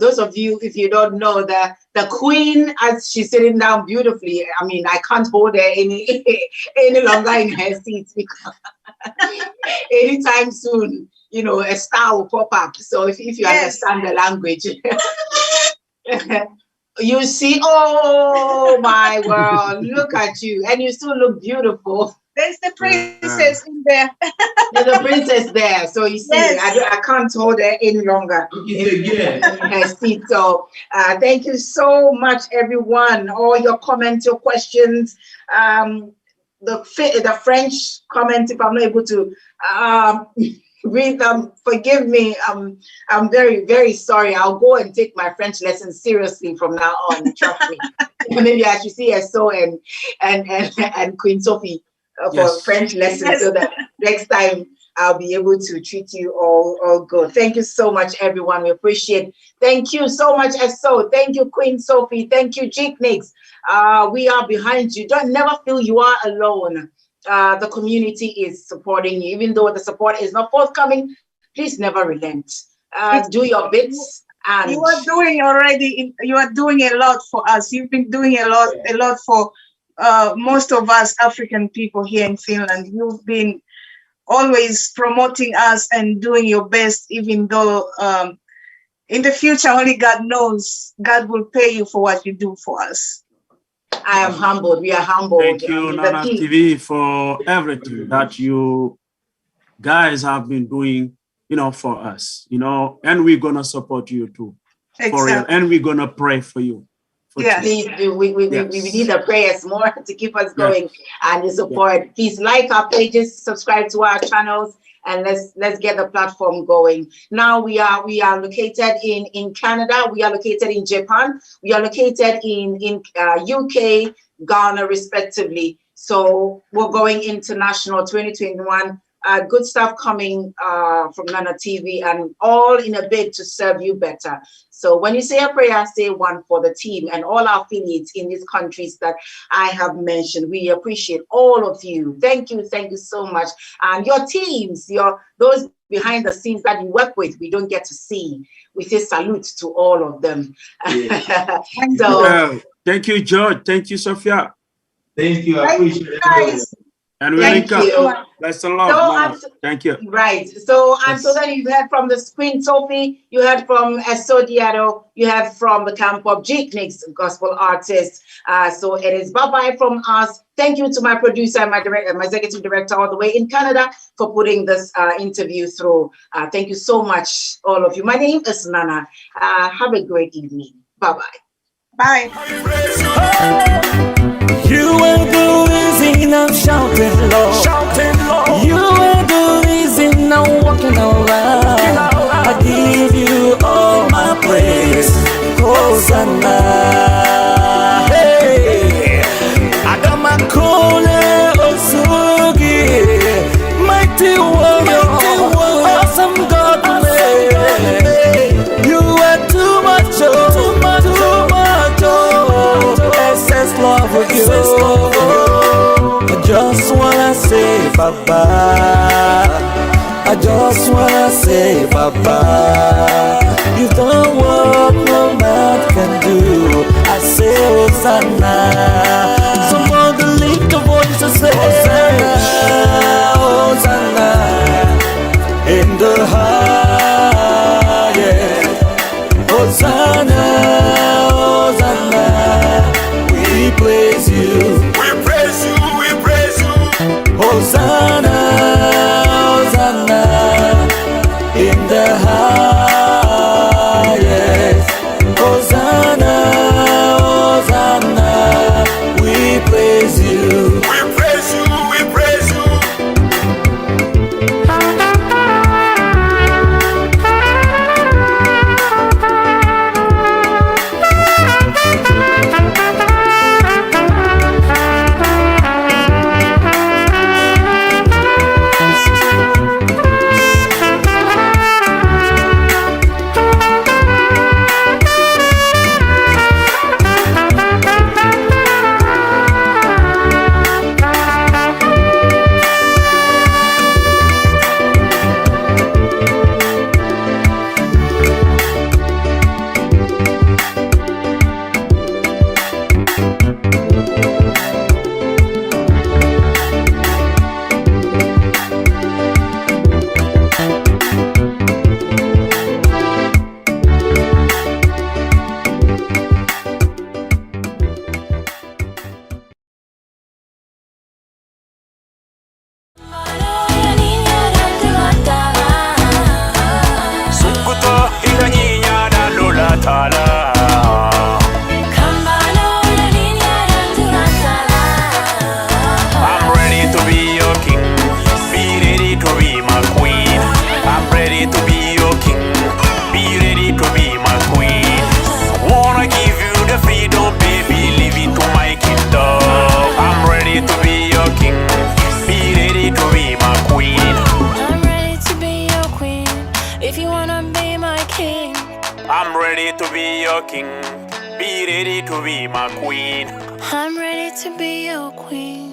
Those of you, if you don't know, the queen, as she's sitting down beautifully. I mean, I can't hold her any longer in her seat, because anytime soon, a star will pop up. So if you understand the language. You see, oh my world, look at you, and you still look beautiful. There's the princess in there. There's the princess there. So you see, I can't hold her any longer in her seat. So thank you so much, everyone. All your comments, your questions, the French comments, if I'm not able to read them, forgive me. I'm very, very sorry. I'll go and take my French lessons seriously from now on. Trust me. Maybe I should see Eso and Queen Sophie for French lessons, so that next time I'll be able to treat you all good. Thank you so much, everyone. We appreciate it. Thank you so much, Eso. Thank you, Queen Sophie. Thank you, Jiknix. We are behind you. Don't never feel you are alone. The community is supporting you, even though the support is not forthcoming. Please never relent. Do your bits. And you are doing already. You are doing a lot for us. You've been doing a lot for most of us African people here in Finland. You've been always promoting us and doing your best, even though in the future only God knows. God will pay you for what you do for us. I am humbled. We are humbled. Thank you, Nana TV, for everything that you guys have been doing, for us, and we're gonna support you too, for real, and we're gonna pray for you. Please do. We need the prayers more to keep us going and the support. Please like our pages, subscribe to our channels, and let's get the platform going. Now we are located in Canada, we are located in Japan, we are located in UK, Ghana, respectively. So we're going international 2021. Good stuff coming from Nana TV, and all in a bid to serve you better. So when you say a prayer, say one for the team and all our affiliates in these countries that I have mentioned. We appreciate all of you. Thank you so much. And your teams, those behind the scenes that you work with, we don't get to see. We say salute to all of them. Thank you, George. Thank you, Sophia. Thank you. I appreciate it. Guys. And we Thank link you. up. That's a lot. So, Mama. Thank you. Right. So until Yes. then, you've heard from the Queen Sophie, you heard from Esodiado, you heard from the camp of Jeepniks, gospel artist. So it is bye-bye from us. Thank you to my producer, my executive director all the way in Canada for putting this interview through. Thank you so much, all of you. My name is Nana. Have a great evening. Bye-bye. Bye. You are the reason I'm shouting low. You are the reason I'm walking around. I give you all my praise. Hosanna. Hey, I got my Kole Osugi, mighty warrior, awesome God. You are too much, too much, excess love with you. I just wanna say bye-bye. I just wanna say bye-bye. You've done what no man can do. I say Hosanna. Somebody lift the voice and say Hosanna, Hosanna in the highest. Hosanna, Hosanna, we praise you. We praise you, we praise you. Hosanna, Hosanna in the highest. Hosanna, Hosanna, we praise you. We praise you, we praise you. Sukuto ikanyinya dan lola tala. I'm ready to be your king. Be ready to be my queen. I'm ready to be your king. Be ready to be my queen. Wanna give you the freedom, baby. Live into my kingdom. I'm ready to be your king. Be ready to be my queen. I'm ready to be your queen. If you wanna be my king, I'm ready to be your king. Be ready to be my queen. I'm ready to be your queen.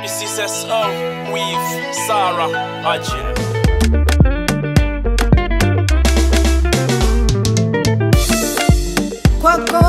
This is a song with Sarah Ajay. Kwako